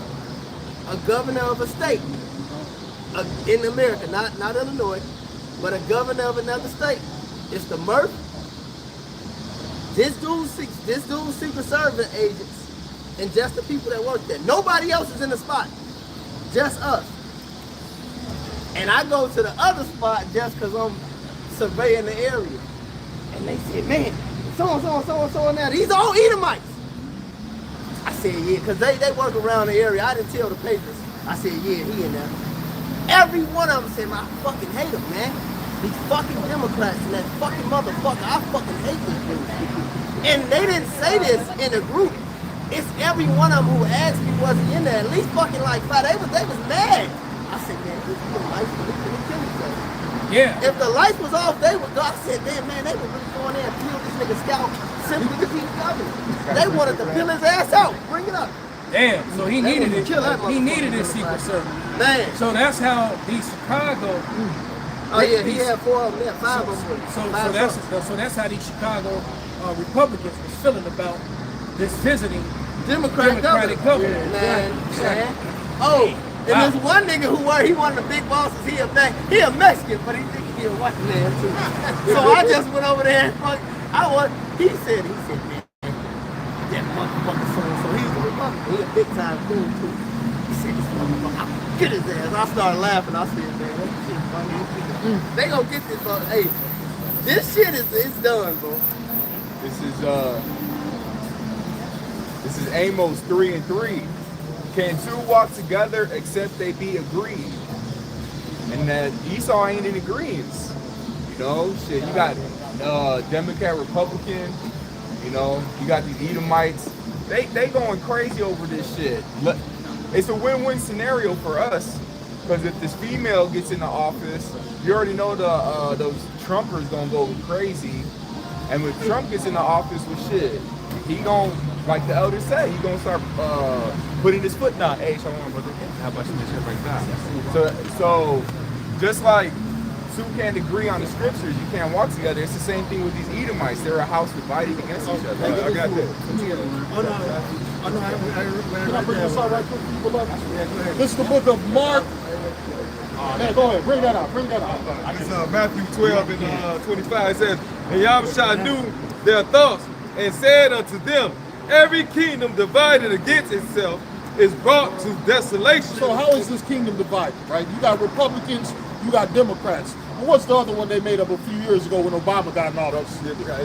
a governor of a state in America, not Illinois, but a governor of another state. It's the Murph. This dude's Secret Service agents and just the people that work there. Nobody else is in the spot, just us. And I go to the other spot just because I'm surveying the area. And they said, man, so-and-so now, these all Edomites. I said, yeah, because they work around the area. I didn't tell the papers. I said, yeah, he in there. Every one of them said, man, I fucking hate him, man. These fucking Democrats and that fucking motherfucker, I fucking hate this dude. And they didn't say this in a group. It's every one of them who asked me, was he in there? At least fucking like five. They was mad. I said, man, these lights were gonna kill each other. Yeah. If the lights was off, they would go. I said, damn, man, they were really going there and kill this nigga scalp simply because he's governor. They wanted to peel his ass out. Bring it up. Damn. So he They needed wanted it. to kill that He needed motherfucker. his Secret Service. Man. So that's how these Chicago. Oh yeah, he had 4 of them. Yeah, 5 of them. So that's how these Chicago Republicans was feeling about this visiting Democratic governor. Man. Oh, and there's one nigga who he one of the big bosses. He a Mexican, but he think he a white man too. So I just went over there and he said, man, that motherfucker so he's a Republican. He a big time cool too. He said, this motherfucker, I'll get his ass. I started laughing. I said, man, that shit funny. They gonna get this, bro. Hey, this shit is done, bro. This is Amos 3:3. Can two walk together except they be agreed? And that Esau ain't in agreements. You know, shit. You got Democrat, Republican. You know, you got these Edomites. They going crazy over this shit. It's a win-win scenario for us. Because if this female gets in the office, you already know those Trumpers gonna go crazy. And when Trump gets in the office with shit, he gon', like the elders say, he gonna start putting his foot down. Hey, Shalom, brother. How about some shit like that? So just like two can't agree on the scriptures, you can't walk together. It's the same thing with these Edomites. They're a house divided against each other. I got that. Can I bring this out right quick for you, beloved? This is the book of Mark. Man, go ahead, bring that out. It's Matthew 12 and 25. It says, and Yahushua knew their thoughts and said unto them, every kingdom divided against itself is brought to desolation. So how is this kingdom divided, right? You got Republicans, you got Democrats. What's the other one they made up a few years ago when Obama got in office?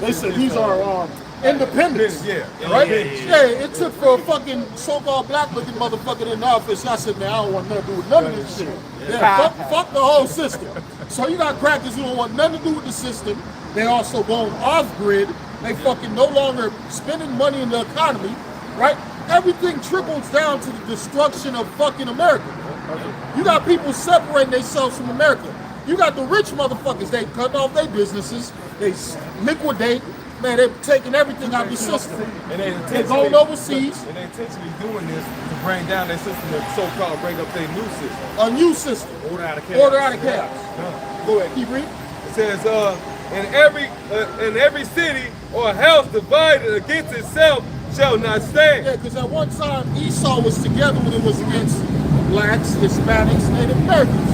They said these are independents. Right? Yeah, it took for a fucking so-called black-looking motherfucker in the office. I said, man, I don't want nothing to do with none of this shit. Yeah, fuck the whole system. So you got crackers who don't want nothing to do with the system. They also going off-grid. They fucking no longer spending money in the economy, right? Everything trickles down to the destruction of fucking America. You got people separating themselves from America. You got the rich motherfuckers, they cut off their businesses, they liquidate, man, they're taking everything out of the system. And they're going overseas. And they're intentionally doing this to bring down their system, to so-called bring up their new system. A new system. Order out of chaos. Order out of chaos. Go ahead, keep reading. It says, in every city or house divided against itself shall not stand. Yeah, because at one time Esau was together when it was against blacks, Hispanics, Native Americans.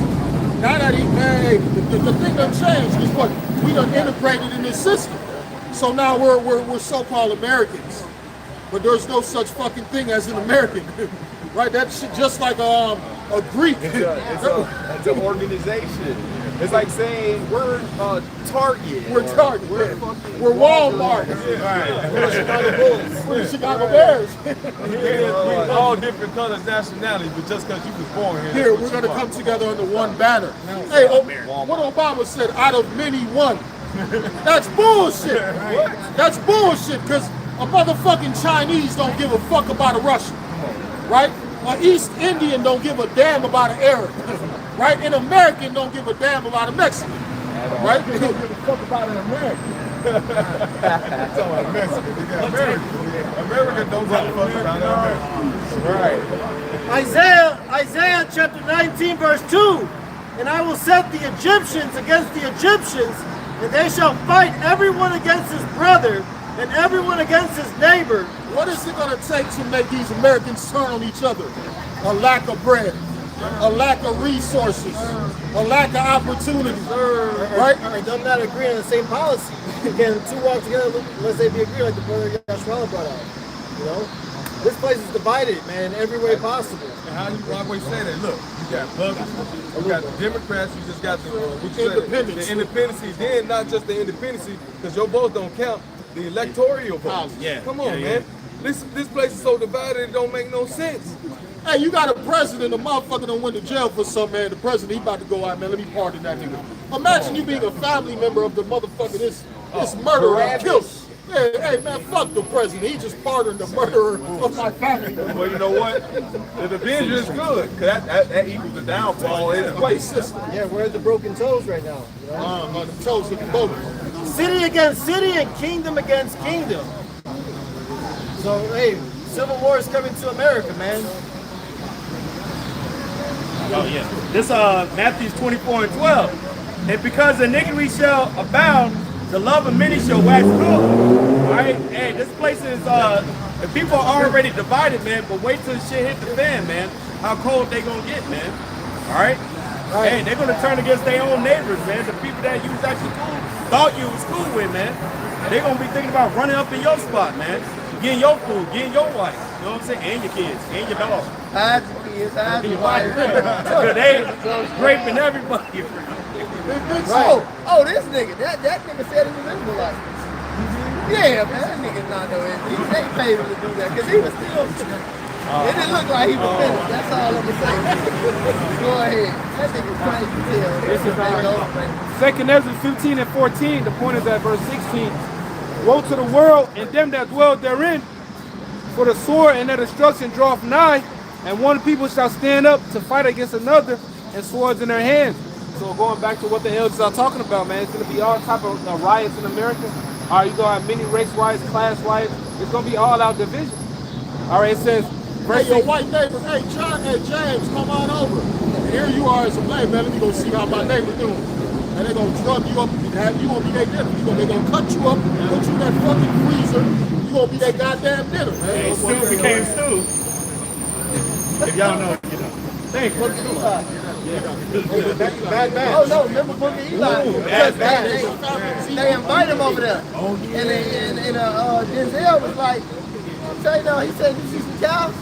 Now that the thing done changed is what we done integrated in this system. So now we're so-called Americans, but there's no such fucking thing as an American, right? That shit just like a Greek. It's an organization. It's like saying we're Target. We're Target. We're Walmart. We're Chicago Bulls. We're the Chicago Bears. We're all different colors, nationalities, but just because you was born here. Here, we're going to come together under one banner. Hey, what Obama said, out of many, one. That's bullshit. That's bullshit, because a motherfucking Chinese don't give a fuck about a Russian, right? An East Indian don't give a damn about an Arab, right? An American don't give a damn about a Mexican, right? They don't give a fuck about an American. America don't give a fuck about America. Right. Isaiah chapter 19 verse 2. And I will set the Egyptians against the Egyptians, and they shall fight everyone against his brother and everyone against his neighbor. What is it going to take to make these Americans turn on each other? A lack of bread, a lack of resources, a lack of opportunity, right? It does not agree on the same policy. Can two walk together unless they be agreed, like the brother Yashwala brought out? You know, this place is divided, man, in every way possible. And how you always say that? Look, you got Republicans, you got the Democrats, you just got the the independency. Then not just the independency, because your votes don't count. The electoral votes. Yeah. Come on, man. This place is so divided, it don't make no sense. Hey, you got a president, a motherfucker done went to jail for something, man. The president, he about to go out, man. Let me pardon that nigga. Imagine you being a family member of the motherfucker, this murderer and killed. Hey, man, fuck the president. He just pardoned the murderer of my family member. Well, you know what? The division is good, because that equals the downfall in the place system. Yeah, we're at the broken toes right now. You know? The toes of the boat. City against city and kingdom against kingdom. So, hey, civil war is coming to America, man. Oh yeah. This Matthew 24:12. And because iniquity shall abound, the love of many shall wax cool. Alright? Hey, this place is the people are already divided, man, but wait till the shit hit the fan, man. How cold they gonna get, man. Alright? Hey, they're gonna turn against their own neighbors, man. The people that you was actually thought you was cool with, man. They're gonna be thinking about running up in your spot, man. Getting your food, getting your wife. You know what I'm saying? And your kids, and your dog. Hide your kids, hide your wife. Because they raping everybody. Oh, this nigga, that nigga said he was Israelite. Yeah, man, that nigga not no Israelite. They paid him to do that, because he was still, it didn't look like he was finished. That's all I'm gonna say. Go ahead. That nigga's crazy as hell. This is 2 Ezra 15 and 14. The point is at verse 16. Woe to the world and them that dwell therein, for the sword and their destruction draweth nigh, and one people shall stand up to fight against another, and swords in their hands. So going back to what the elders are talking about, man, it's going to be all type of riots in America. All right, you're going to have many race riots, class riots. It's going to be all out division. All right, it says, Hey, your white neighbor, hey, James, come on over. And here you are as a black man, let me go see how my neighbor doing. And they're going to drug you up, and you going to be their dinner. They're going to cut you up, put you in that fucking freezer. You're going to be their goddamn dinner, man. Hey, stew became stew. If y'all know, you know. Thank you. Bad man. Oh no, remember Boogie Eli? They invite him over there. Oh yeah. And Denzel was like, I'll tell you now, he said, you see some cows?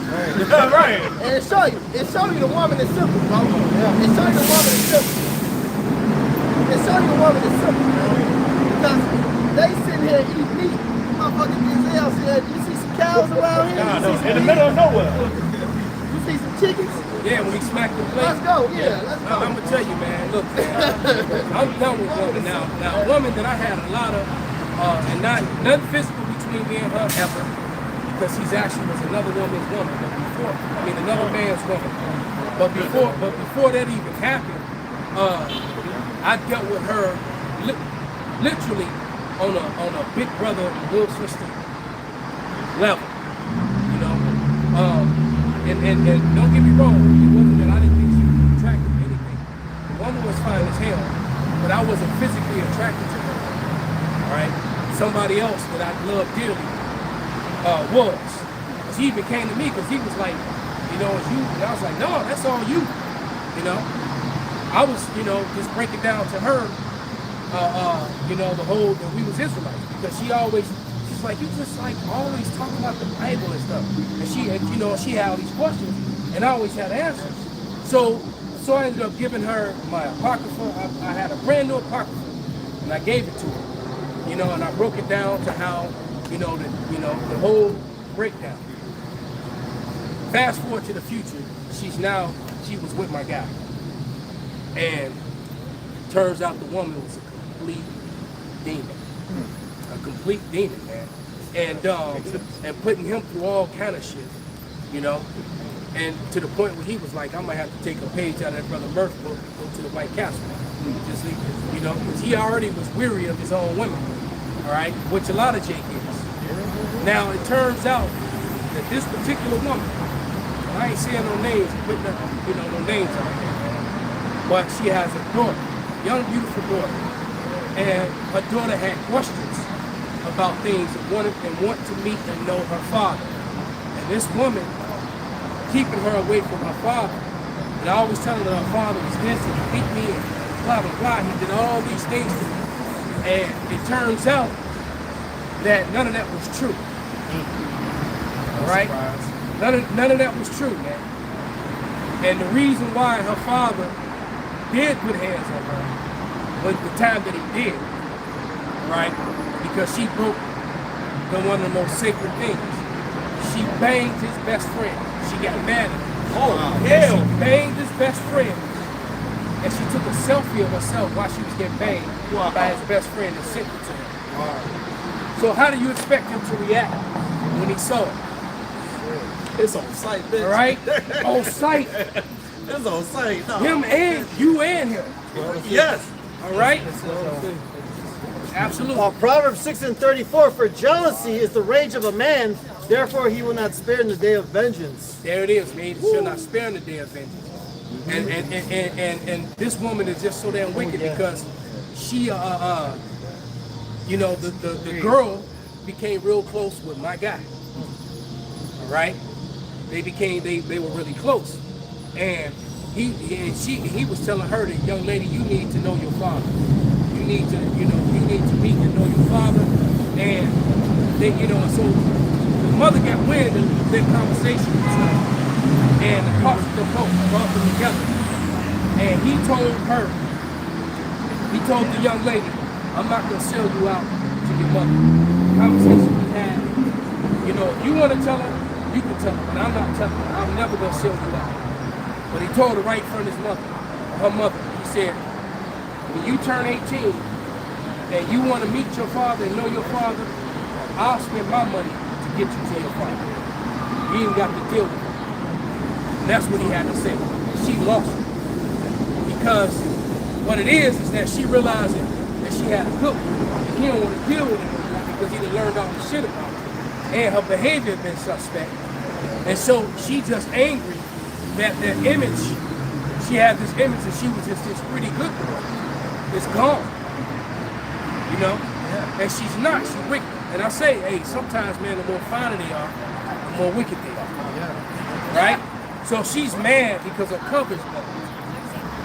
Right. And it show you the woman is simple, bro. It show you the woman is simple. It show you the woman is simple, bro. Because they sitting here eating meat. Motherfucking Denzel said, you see some cows around here? In the middle of nowhere. You see some chickens? Yeah, when he smacked the plate. Let's go, let's go. I'm gonna tell you, man. Look, man, I'm done with women now. Now, a woman that I had a lot of, and nothing physical between me and her ever, because she's actually was another woman's woman. But another man's woman. But before that even happened, I dealt with her literally on a big brother, little sister level. You know. And don't get me wrong, it wasn't that I didn't think she was attractive to anything. The woman was fine as hell, but I wasn't physically attracted to her. All right? Somebody else that I love dearly was. Because he even came to me because he was like, you know, it's you. And I was like, no, that's all you. You know, I was, you know, just breaking down to her, you know, the whole that we was Israelites because she's like, you just like always talk about the Bible and stuff. And she, you know, she had all these questions and I always had answers. So I ended up giving her my Apocrypha. I had a brand new Apocrypha and I gave it to her, you know, and I broke it down to how, you know, the whole breakdown. Fast forward to the future, she was with my guy. And turns out the woman was a complete demon. A complete demon, man. And putting him through all kind of shit, you know? And to the point where he was like, I might have to take a page out of that Brother Murph book, go to the White Castle. Just leave it, you know? Because he already was weary of his own women, all right? Which a lot of Jake is. Now, it turns out that this particular woman, I ain't saying no names, putting no names out there, but she has a daughter, young, beautiful daughter. And her daughter had questions about things and want to meet and know her father. And this woman, keeping her away from her father, and always telling her father was this and he beat me and blah, blah, blah. He did all these things to me. And it turns out that none of that was true. All right? None of that was true, man. And the reason why her father did put hands on her was the time that he did, right? Because she broke one of the most sacred things. She banged his best friend. She got mad at him. Oh, hell! She banged his best friend. And she took a selfie of herself while she was getting banged by his best friend and sent it to him. So how do you expect him to react when he saw it? It's on site, bitch. All right? On site. It's on site. No. Him and you and him. Yes. All right? Absolutely. Proverbs 6:34, for jealousy is the rage of a man, therefore he will not spare in the day of vengeance. There it is, man. He shall not spare in the day of vengeance. And this woman is just so damn wicked because she, you know, the girl became real close with my guy. All right? They were really close. And he was telling her that, young lady, you need to know your father. You need to meet and know your father. And they, you know, so the mother got wind of their conversation and stuff. And the cost of them both brought them together. And he told the young lady, I'm not gonna sell you out to your mother. The conversation we had, you know, if you want to tell her, you can tell her, but I'm not telling her. I'm never gonna sell you out. But he told her right in front of her mother. He said, when you turn 18 and you want to meet your father and know your father, I'll spend my money to get you to your father. You ain't got to deal with it. And that's what he had to say. She lost it. Because what it is that she realized that she had a cook and he don't want to deal with it anymore because he done learned all the shit about it. And her behavior had been suspect. And so she just angry that the image, she had this image that she was just this pretty good girl. It's gone. You know? Yeah. And she's not, she's wicked. And I say, hey, sometimes, man, the more finer they are, the more wicked they are. Yeah. Right? So she's mad because her cover's gone.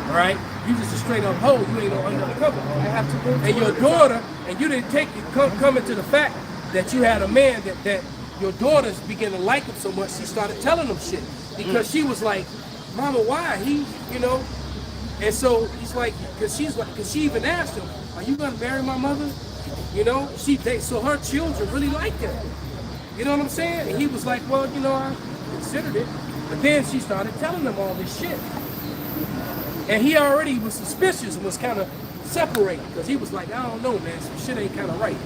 Right? You just a straight up hoe, you ain't no under the cover. And your daughter, and you didn't take it, coming to the fact that you had a man that your daughters began to like him so much, she started telling him shit. Because she was like, Mama, why? He, you know? And so he's like, because she even asked him, are you gonna marry my mother? You know? So her children really liked him. You know what I'm saying? And he was like, well, you know, I considered it. But then she started telling him all this shit. And he already was suspicious and was kind of separated because he was like, I don't know, man, some shit ain't kind of right.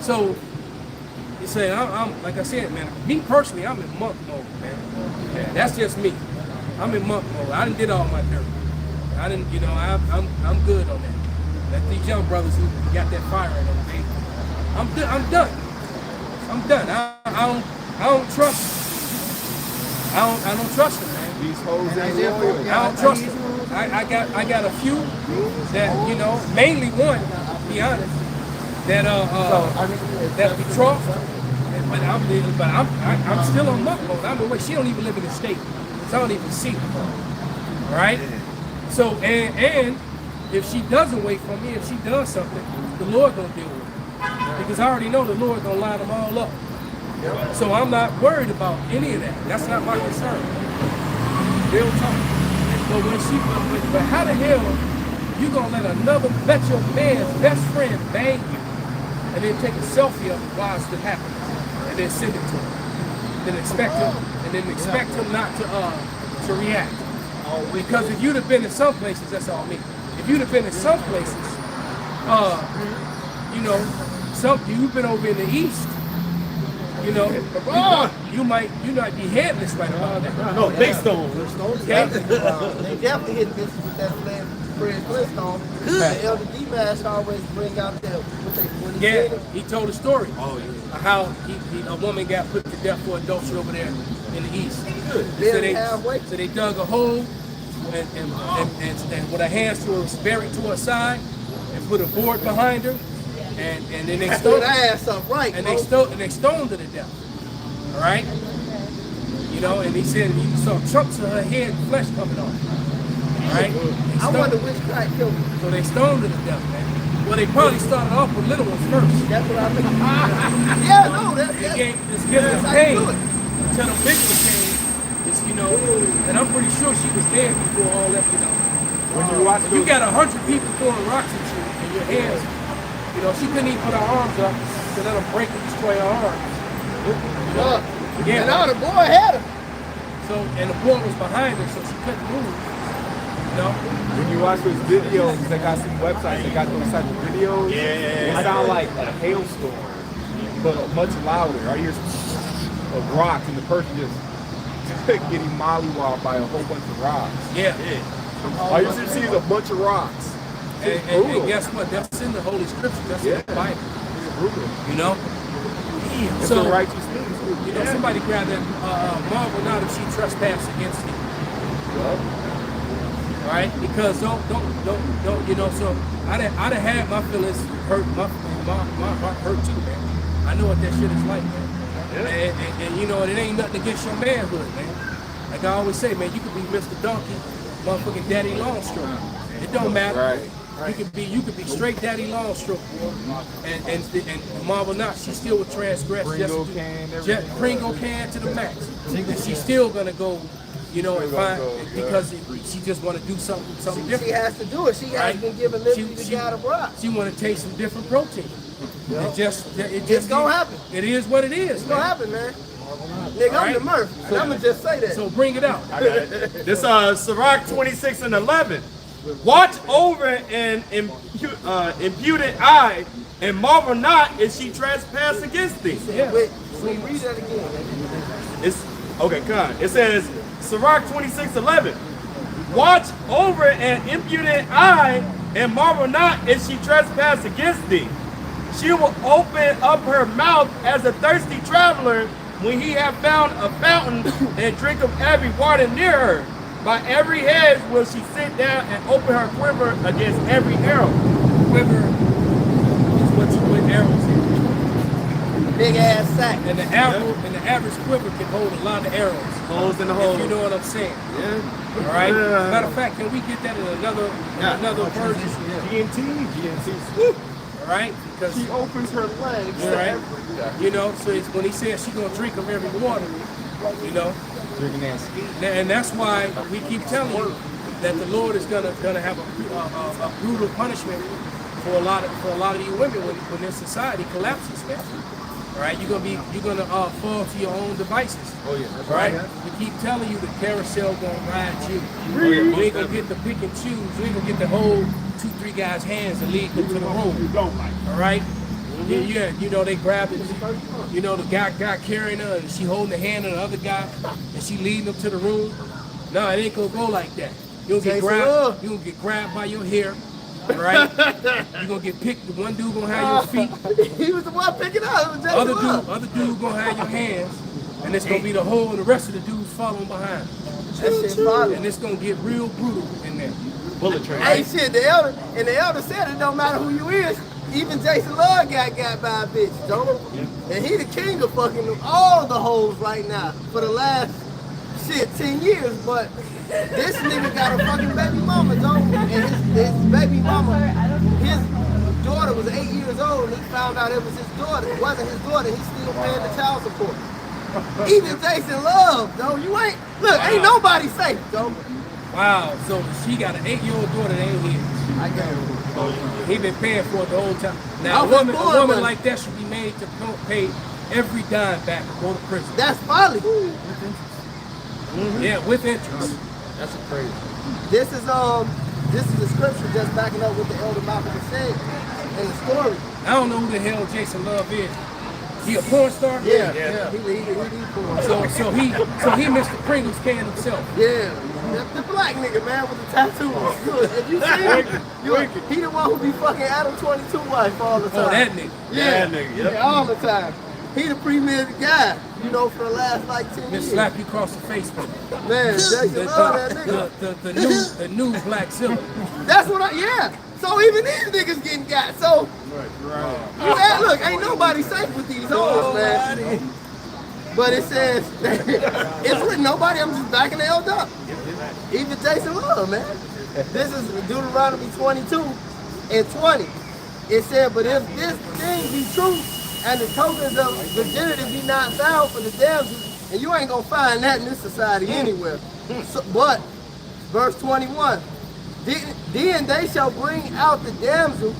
So he said, I'm like I said, man, me personally, I'm in monk mode, man. That's just me. I'm in monk mode. I done did all my dirt. I didn't, you know, I'm good on that. Let these young brothers who got that fire in them, baby. I'm done. I'm done. I don't trust. I don't trust them, man. These hoes ain't loyal. I don't trust them. I got a few that, you know, mainly one, to be honest, that betrothed I'm still on muck mode. I'm away. She don't even live in the state, so I don't even see her. Right? So and if she doesn't wait for me, if she does something, the Lord gonna deal with it. Because I already know the Lord gonna line them all up. So I'm not worried about any of that. That's not my concern. Real talk. But but how the hell you gonna let your man's best friend bang you and then take a selfie of it while it's still happening and then send it to him? Then expect him not to react. Because if you'd have been in some places, that's all me. If you'd have been in some places, you've been over in the East, you might be headless right about that. No, Big Stone. They definitely hit this with that Fred Flintstone. The Elder D-Mash always bring out what he did. He told a story. How a woman got put to death for adultery over there in the East. So they dug a hole and with her hands buried to her side and put a board behind her. And then they stoned they stoned her to death. All right? And he said you saw chunks of her head and flesh coming off. All right? I wonder which crack killed her. So they stoned her to death, man. Well, they probably started off with little ones first. That's what I think. Just giving her pain until the big one came. And I'm pretty sure she was dead before all that, When you got 100 people throwing rocks at you in your hands, she couldn't even put her arms up to let them break and destroy her arms. And now the boy had her. And the boy was behind her, so she couldn't move. When you watch those videos, they got some websites, they got those type of videos. It sound like a hailstorm, but much louder. I hear of rocks and the person just getting mollywopped by a whole bunch of rocks. All you see is a bunch of rocks. And guess what? That's in the Holy Scripture. That's in the Bible. It's brutal. It's a righteous thing. Somebody grabbed that marvel not if she trespassed against him. Right? Because don't so I'd have had my feelings hurt, my heart hurt too, man. I know what that shit is like, man. And it ain't nothing against your manhood, man. Like I always say, man, you could be Mr. Donkey, motherfucking Daddy Longstroke. It don't matter. Right. You could be straight Daddy Longstroke, and Marvel not, she still would transgress. Pringle can to the max. And she's still gonna go, and find because she just want to do something different. She has to do it. She has been given liberty to get out of rock. She want to take some different protein. It's gonna happen. It is what it is. It's gonna happen, man. Nigga, I'm the Murph. And I'm gonna just say that. So bring it out. This Sirach 26:11. Watch over an impudent eye, and marvel not if she trespass against thee. Wait, read that again. It's okay, come. It says Sirach 26:11. Watch over an impudent eye, and marvel not if she trespass against thee. She will open up her mouth as a thirsty traveler when he have found a fountain and drink of every water near her. By every hedge will she sit down and open her quiver against every arrow. Quiver is what you put arrows in. Big ass sack. And the average quiver can hold a lot of arrows. Holes in the hole. If you know what I'm saying. Yeah. All right. Matter of fact, can we get that in another version? GNT. All right. Because she opens her legs. Right. So it's when he says she's gonna drink of every water. Drinking that ski. And that's why we keep telling you that the Lord is gonna have a brutal punishment for a lot of you women when this society collapses, man. All right, you're gonna fall to your own devices. Oh yeah, that's right. We keep telling you the carousel gonna ride you. You ain't gonna get the pick and choose. You ain't gonna get the whole 2-3 guys' hands and lead them to the room. All right. Yeah, they grabbed it. The guy carrying her and she holding the hand of the other guy and she leading them to the room. No, it ain't gonna go like that. You'll get grabbed by your hair. Right? You're gonna get picked. One dude gonna have your feet. He was the one picking up. Other dude gonna have your hands. And it's gonna be the whole and the rest of the dudes following behind. And it's gonna get real brutal in there. Bullet train. Hey shit, the elder said it don't matter who you is. Even Jason Love got by a bitch, don't he? And he the king of fucking all the hoes right now for the last 10 years. But this nigga got a fucking baby mama, don't? And his baby mama, his daughter was 8 years old, and he found out it was his daughter. It wasn't his daughter. He's still paying the child support. Even Jason Love, though, ain't nobody safe, though. Wow, so she got an 8-year-old daughter that ain't his. I got it. He been paying for it the whole time. Now, a woman like that should be made to pay every dime back and go to prison. That's folly. Yeah, with interest. That's crazy. This is the scripture just backing up what the elder Malcolm said in the story. I don't know who the hell Jason Love is. He a porn star? Yeah. He porn. So he Mr. Pringles can himself. Yeah. The black nigga, man, with the tattoos. If you see him, he the one who be fucking Adam 22 wife all the time. Oh, that nigga. Yeah, That nigga, yep. yeah, all the time. He the premier guy, for the last like 10 years. Just slap you across the face with it. Man, Jason love that nigga. The new Black Silver. That's what So even these niggas getting got. So, look, ain't nobody safe with these hoes, man. But it says, it's with nobody, I'm just backing the hell up. Even Jason Love, man. This is Deuteronomy 22 and 20. It said, but if this thing be true, and the tokens of virginity be not found for the damsels, and you ain't gonna find that in this society anywhere. So, but, verse 21, then they shall bring out the damsel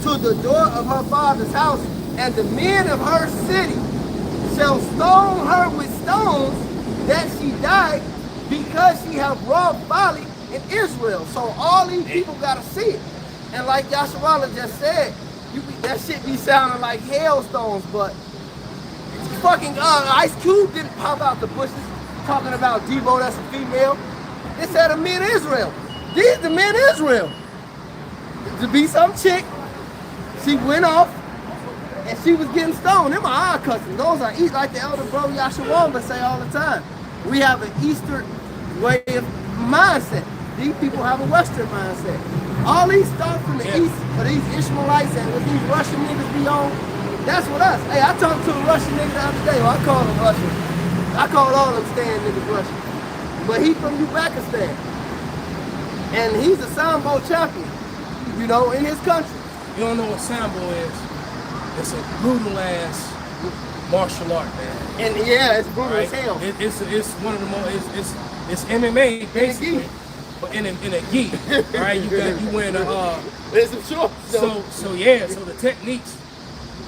to the door of her father's house, and the men of her city shall stone her with stones that she died, because she have wrought folly in Israel. So all these people gotta see it. And like Yasharala just said, that shit be sounding like hailstones, but fucking Ice Cube didn't pop out the bushes talking about Debo, that's a female. It said the men of Israel. These the men of Israel. To be some chick, she went off and she was getting stoned. Them are our customs. Those are East, like the elder bro Yashawamba say all the time. We have an Eastern way of mindset. These people have a Western mindset. All these start from the East, for these Ishmaelites and what these Russian niggas be on, that's what us. Hey, I talked to a Russian nigga the other day. Well, I call him Russian. I call all them stand niggas Russian. But he from Uzbekistan. And he's a Sambo champion, in his country. You don't know what Sambo is? It's a brutal ass martial art, man. And yeah, it's brutal as hell. It's one of the most. It's MMA basically, but in a gi, right? You wearing a It's a short. So the techniques.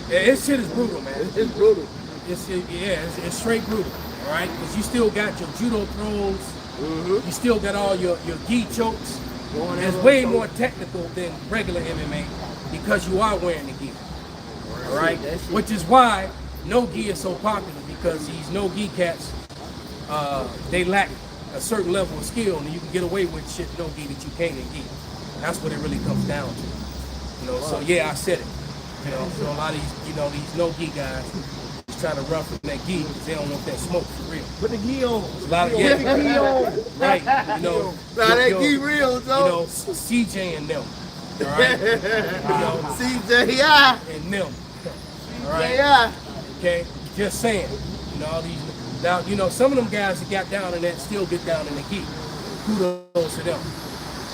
Yeah, this shit is brutal, man. It's brutal. It's straight brutal, all right? Because you still got your judo throws. You still got all your gi chokes. It's way more technical than regular MMA because you are wearing the gi, all right? Which is why no gi is so popular, because these no gi cats, they lack a certain level of skill, and you can get away with shit no gi that you can't in gi. That's what it really comes down to. So yeah, I said it. So a lot of these, these no gi guys just try to run from that gi because they don't want that smoke for real. Put the gi on. A lot of right. Now that gi real, though. CJ and them. All right. CJI and them. All right. Yeah. Okay. Just saying. All these. Now, some of them guys that got down in that still get down in the gi. Kudos to them.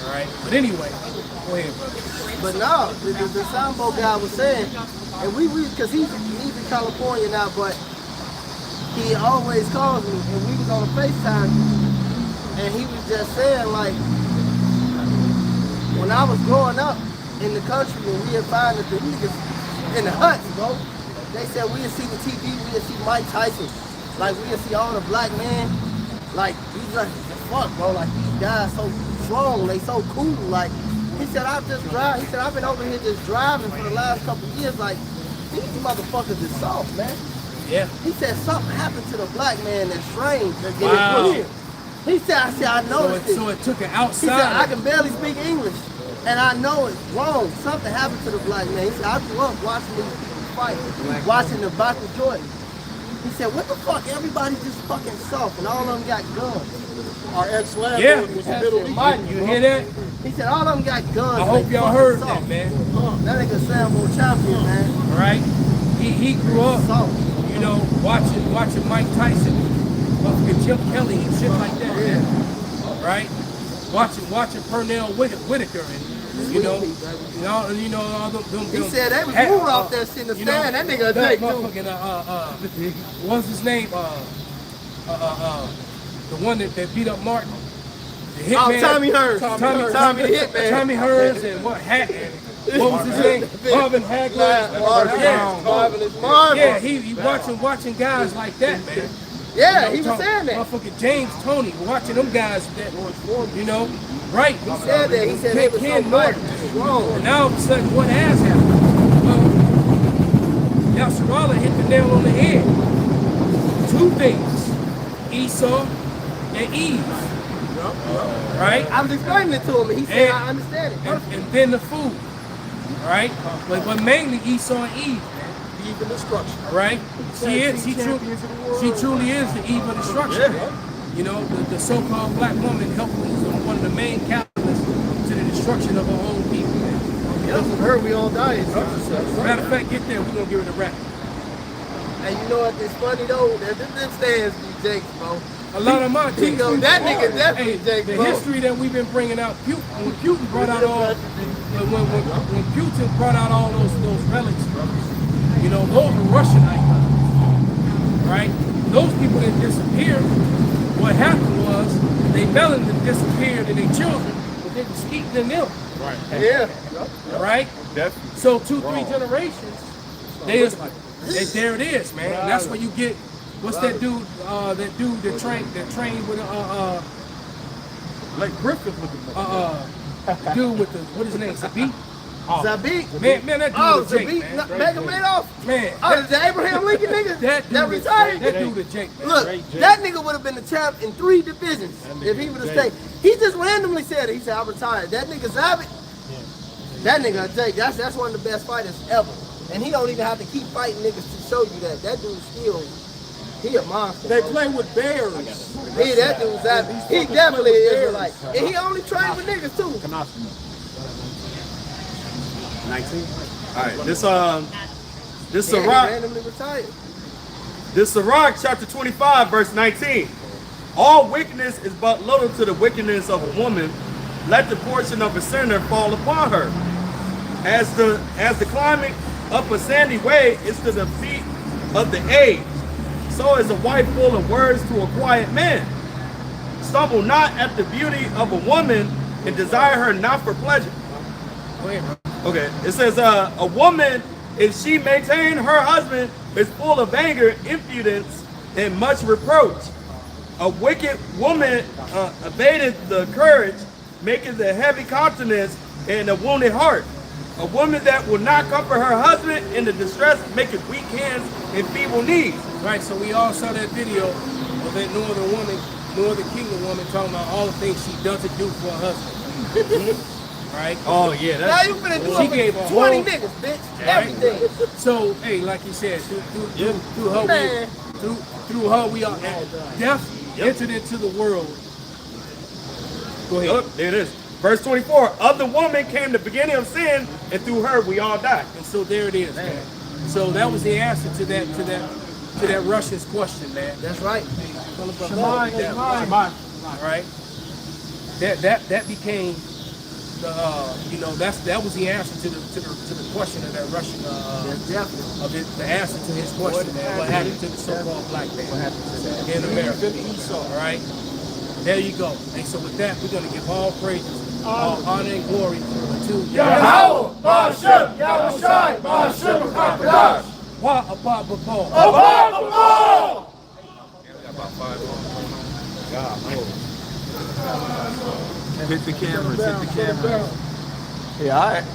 All right. But anyway, go ahead, brother. But no, the Sambo guy was saying, and because he's in California now, but he always calls me, and we was on a FaceTime, and he was just saying, like, when I was growing up in the country, and we had found that the niggas in the huts, bro, they said we'd see the TV, we'd see Mike Tyson, like we'd see all the black men, like, he's like, fuck, bro, like, these guys so strong, they so cool, like, he said, I've been over here just driving for the last couple of years, like, these motherfuckers is soft, man. Yeah. He said, something happened to the black man that's strange. Wow. He said, I noticed it. So it took an outside. He said, I can barely speak English, and I know it's wrong. Something happened to the black man. He said, I grew up watching these people fight, watching the Michael Jordan. He said, what the fuck? Everybody's just fucking soft, and all of them got guns. Our ex-lab yeah. was the Middle East. You hear that? He said all of them got guns. I hope y'all heard that, man. That nigga Sambo champion, man. Right? He grew up, you know, watching Mike Tyson, fucking Chip Kelly and shit like that. Yeah. Right? Watching Pernell Whitaker and you know all them. He said they was moving off that shit in the stand. That nigga a Jake too. What's his name? The one that beat up Martin. The Hitman. Tommy Hearns. Tommy the Hitman. Tommy Hearns and what was his name? Marvin Hagler. Marvin. Yeah, he watching guys like that, man. Yeah, he was saying that. Motherfucking James Toney, watching them guys that, you know, right? He said that. He said they was so Martin. And now all of a sudden, what has happened? Well, Nasrallah hit the nail on the head. Two things, Esau and Eve. Right? I was explaining it to him, and he said, I understand it. And then the food, right? But mainly Esau and Eve, man. Eve and destruction. Right? She truly is the Eve of destruction. Yeah. You know, the so-called black woman helped one of the main catalysts to the destruction of our own people, man. Because of her, we all die. Matter of fact, get there, we're gonna give it a rap. And you know what? It's funny though. That them stands be Jakes, bro. A lot of my He goes, that nigga definitely Jakes, the bro. history that we've been bringing out, when Putin brought out all, when Putin brought out all those relics, you know, those were Russian icons, right? Those people that disappeared, what happened was they melanin disappeared and their children, but they were steeped in them. Right. Yeah. Right? Definitely. So 2-3 generations, there it is, man. And that's where you get, what's that dude that trained with Like Griffith with the dude with the, what is his name, Zabit? Zabit. Man, that dude is Jake, man. Mega Madoff. Man. Oh, the Abraham Lincoln nigga? that retired? That dude is Jake, man. Look, that nigga would have been the champ in 3 divisions if he would have stayed. He just randomly said it. He said, I retired. That nigga Zabit, that nigga Jake, that's one of the best fighters ever. And he don't even have to keep fighting niggas to show you that. That dude's still, he a monster. They bro. play with bears. Yeah, that dude's Zabit. He definitely is Israelite. And he only trained with niggas too. 19. All right, this Yeah, he Sirach, randomly retired. this Sirach chapter 25 verse 19. All wickedness is but little to the wickedness of a woman. Let the portion of a sinner fall upon her. As the climbing up a sandy way is to the feet of the aged, so is a wife full of words to a quiet man. Stumble not at the beauty of a woman and desire her not for pleasure. Go ahead, bro. Okay, it says a woman, if she maintain her husband, is full of anger, impudence, and much reproach. A wicked woman abated the courage, maketh a heavy countenance and a wounded heart. A woman that will not comfort her husband in the distress maketh weak hands and feeble knees. Right, so we all saw that video of that Northern Kingdom woman talking about all the things she doesn't do for her husband. Right? Oh yeah, Now you finna do She it gave with a 20 whole- niggas, bitch. Right? Everything. So, hey, like you said, through her, Man. through her, we are death entered into the world. Go ahead. Look, there it is. Verse 24, of the woman came the beginning of sin, and through her we all die. And so there it is, man. So that was the answer to that Russian's question, man. That's right. Right? That became the that was the answer to the question of that Russian the answer to his question, man. What happened to the so-called black man in America? All right. There you go. And so with that, we're gonna give all praises, all honor and glory to Yahweh, Ba'ashem, Yahushai, Ba'ashem, HaKadosh. Wa Abba B'Paul. Abba B'Paul. Hit the cameras, hit the cameras. Yeah, all right.